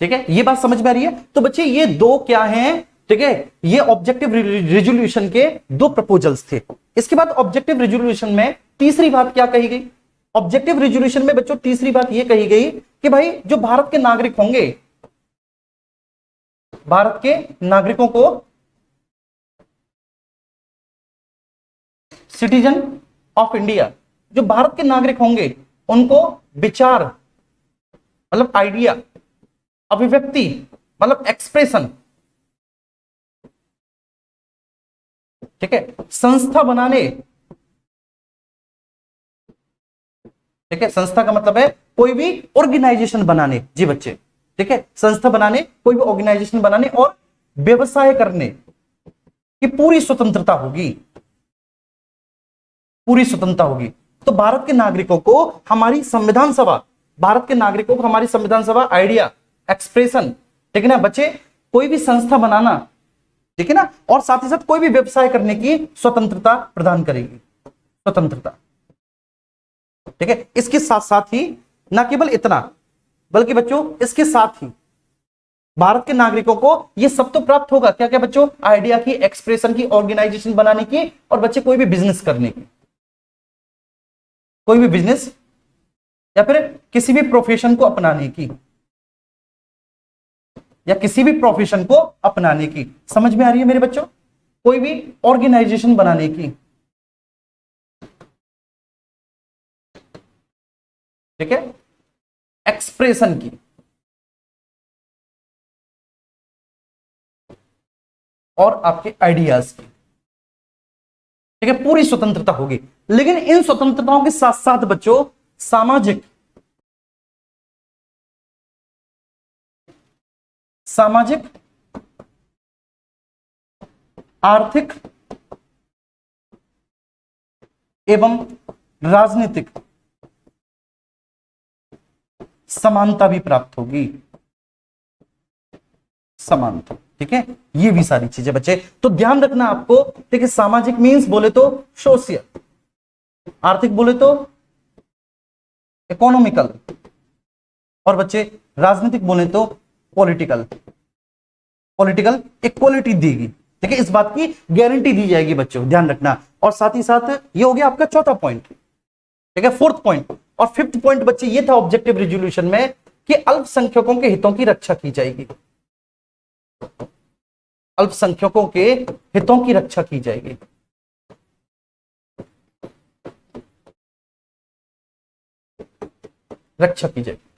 ठीक है। ये बात समझ में आ रही है। तो बच्चे ये दो क्या हैं, ठीक है, ये ऑब्जेक्टिव रिजोल्यूशन के दो प्रपोजल्स थे। इसके बाद ऑब्जेक्टिव रिजोल्यूशन में तीसरी बात क्या कही गई? ऑब्जेक्टिव रिजोल्यूशन में बच्चों तीसरी बात ये कही गई कि भाई जो भारत के नागरिक होंगे, भारत के नागरिकों को सिटीजन ऑफ इंडिया, जो भारत के नागरिक होंगे उनको विचार मतलब आइडिया, अभिव्यक्ति मतलब एक्सप्रेशन, ठीक है, संस्था बनाने, ठीक है, संस्था का मतलब है कोई भी ऑर्गेनाइजेशन बनाने, जी बच्चे, ठीक है, संस्था बनाने, कोई भी ऑर्गेनाइजेशन बनाने और व्यवसाय करने की पूरी स्वतंत्रता होगी, पूरी स्वतंत्रता होगी। तो भारत के नागरिकों को हमारी संविधान सभा, भारत के नागरिकों को हमारी संविधान सभा आइडिया, एक्सप्रेशन, ठीक है ना बच्चे, कोई भी संस्था बनाना, ठीक है ना, और साथ ही साथ कोई भी व्यवसाय करने की स्वतंत्रता प्रदान करेगी, स्वतंत्रता, ठीक है। इसके साथ साथ ही ना केवल इतना, बल्कि बच्चों इसके साथ ही भारत के नागरिकों को यह सब तो प्राप्त होगा, क्या क्या बच्चों? आइडिया की, एक्सप्रेशन की, ऑर्गेनाइजेशन बनाने की, और बच्चे कोई भी बिजनेस करने की, कोई भी बिजनेस या फिर किसी भी प्रोफेशन को अपनाने की, या किसी भी प्रोफेशन को अपनाने की। समझ में आ रही है मेरे बच्चों? कोई भी ऑर्गेनाइजेशन बनाने की, ठीक है, एक्सप्रेशन की, और आपके आइडियाज की, ठीक है, पूरी स्वतंत्रता होगी। लेकिन इन स्वतंत्रताओं के साथ साथ बच्चों सामाजिक, सामाजिक, आर्थिक एवं राजनीतिक समानता भी प्राप्त होगी, समानता, ठीक है। ये भी सारी चीजें बच्चे तो ध्यान रखना आपको, ठीक है। सामाजिक मीन्स बोले तो सोशल, आर्थिक बोले तो इकोनॉमिकल, और बच्चे राजनीतिक बोले तो पॉलिटिकल, पॉलिटिकल इक्वलिटी देगी, ठीक है। इस बात की गारंटी दी जाएगी बच्चों, ध्यान रखना। और साथ ही साथ ये हो गया आपका चौथा पॉइंट, ठीक है, फोर्थ पॉइंट। और फिफ्थ पॉइंट बच्चे ये था ऑब्जेक्टिव रिजोल्यूशन में, कि अल्पसंख्यकों के हितों की रक्षा की जाएगी, अल्पसंख्यकों के हितों की रक्षा की जाएगी। रक्षा की जाएगी।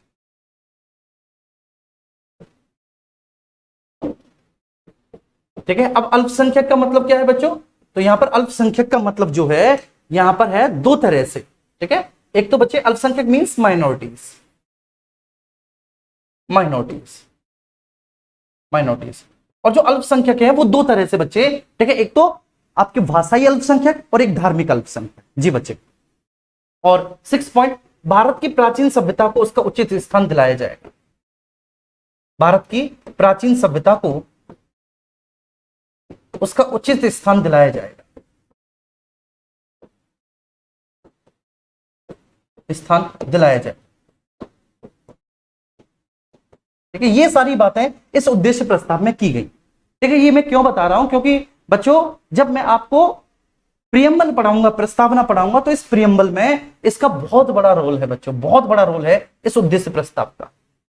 ठीक है, अब अल्पसंख्यक का मतलब क्या है बच्चों? तो यहां पर अल्पसंख्यक का मतलब जो है यहां पर है दो तरह से। ठीक है, एक तो बच्चे अल्पसंख्यक मींस माइनॉरिटीज, माइनॉरिटीज, माइनॉरिटीज। और जो अल्पसंख्यक है वो दो तरह से बच्चे। ठीक है, एक तो आपके भाषाई अल्पसंख्यक और एक धार्मिक अल्पसंख्यक। जी बच्चे। और 6 पॉइंट, भारत की प्राचीन सभ्यता को उसका उचित स्थान दिलाया जाएगा। भारत की प्राचीन सभ्यता को उसका उचित स्थान दिलाया जाएगा। स्थान दिलाया जाए। ठीक है, ये सारी बातें इस उद्देश्य प्रस्ताव में की गई। ठीक है, ये मैं क्यों बता रहा हूं? क्योंकि बच्चों जब मैं आपको प्रियम्बल पढ़ाऊंगा, प्रस्तावना पढ़ाऊंगा, तो इस प्रियम्बल में इसका बहुत बड़ा रोल है बच्चों, बहुत बड़ा रोल है इस उद्देश्य प्रस्ताव का।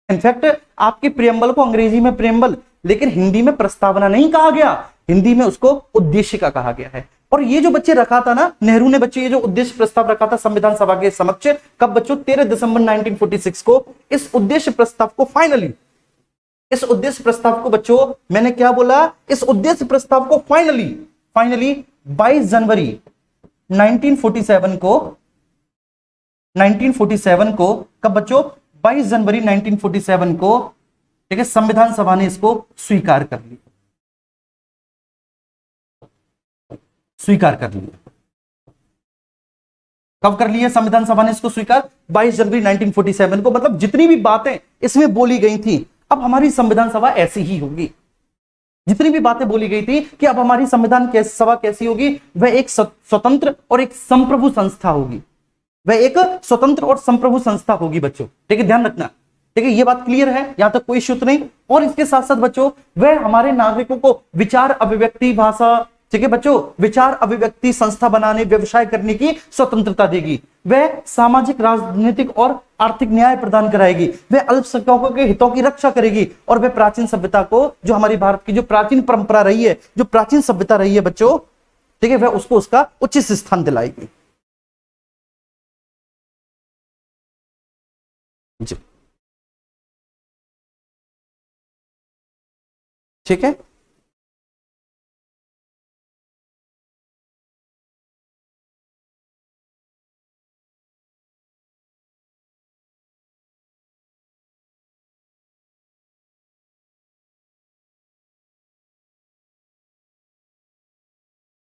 इनफैक्ट आपकी प्रियम्बल को अंग्रेजी में प्रियम्बल, लेकिन हिंदी में प्रस्तावना नहीं कहा गया, हिंदी में उसको उद्देशिका कहा गया है। और ये जो बच्चे रखा था ना नेहरू ने बच्चे, ये जो उद्देश्य प्रस्ताव रखा था संविधान सभा के समक्ष, कब बच्चों? 13 दिसंबर 1946 को। इस उद्देश्य प्रस्ताव को फाइनली, इस उद्देश्य प्रस्ताव को बच्चों मैंने क्या बोला? इस उद्देश्य प्रस्ताव को फाइनली 22 जनवरी 1947 को, 1947 को, कब बच्चों? 22 जनवरी 1947 को। ठीक है, संविधान सभा ने इसको स्वीकार कर लिया, स्वीकार कर लिया। कब कर लिया संविधान सभा ने इसको स्वीकार? 22 जनवरी 1947 को। मतलब जितनी भी बातें इसमें बोली गई थी, अब हमारी संविधान सभा ऐसी ही होगी। जितनी भी बातें बोली गई थी कि अब हमारी संविधान सभा कैसी होगी, वह एक स्वतंत्र और एक संप्रभु संस्था होगी। वह एक स्वतंत्र और संप्रभु संस्था होगी बच्चों। ठीक है, ध्यान रखना। ठीक है, ये बात क्लियर है, यहां तक कोई इश्यू नहीं। और इसके साथ साथ बच्चों वह हमारे नागरिकों को विचार अभिव्यक्ति भाषा, ठीक है बच्चों, विचार अभिव्यक्ति संस्था बनाने, व्यवसाय करने की स्वतंत्रता देगी। वह सामाजिक, राजनीतिक और आर्थिक न्याय प्रदान कराएगी। वह अल्पसंख्यकों के हितों की रक्षा करेगी। और वह प्राचीन सभ्यता को, जो हमारी भारत की जो प्राचीन परंपरा रही है, जो प्राचीन सभ्यता रही है बच्चों, ठीक है, वह उसको उसका उचित स्थान दिलाएगी। जी, ठीक है।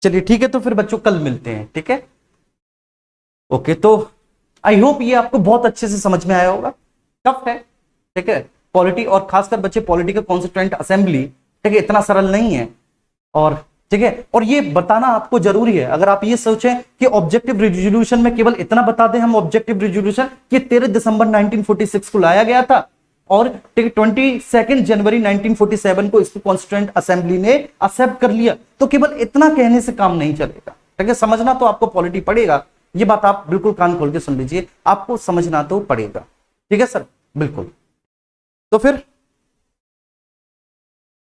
चलिए ठीक है, तो फिर बच्चों कल मिलते हैं। ठीक है, ओके। तो आई होप ये आपको बहुत अच्छे से समझ में आया होगा। टफ है, ठीक है, पॉलिटी, और खासकर बच्चे पॉलिटिकल कॉन्स्टिट्यूएंट असेंबली, ठीक है, इतना सरल नहीं है। और ठीक है, और ये बताना आपको जरूरी है। अगर आप ये सोचें कि ऑब्जेक्टिव रिजोल्यूशन में केवल इतना बता दें हम, ऑब्जेक्टिव रिजोल्यूशन कि 13 दिसंबर 1946 को लाया गया था और 22 जनवरी 1947 को इसको कॉन्स्टिट्यूएंट असेंबली ने एक्सेप्ट कर लिया, तो केवल इतना कहने से काम नहीं चलेगा। ठीक है, समझना तो आपको पॉलिटी पड़ेगा। ये बात आप बिल्कुल कान खोल के सुन लीजिए, आपको समझना तो पड़ेगा। ठीक है सर, बिल्कुल। तो फिर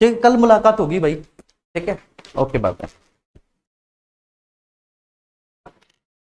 ठीक, कल मुलाकात होगी भाई। ठीक है, ओके, बाय बाय।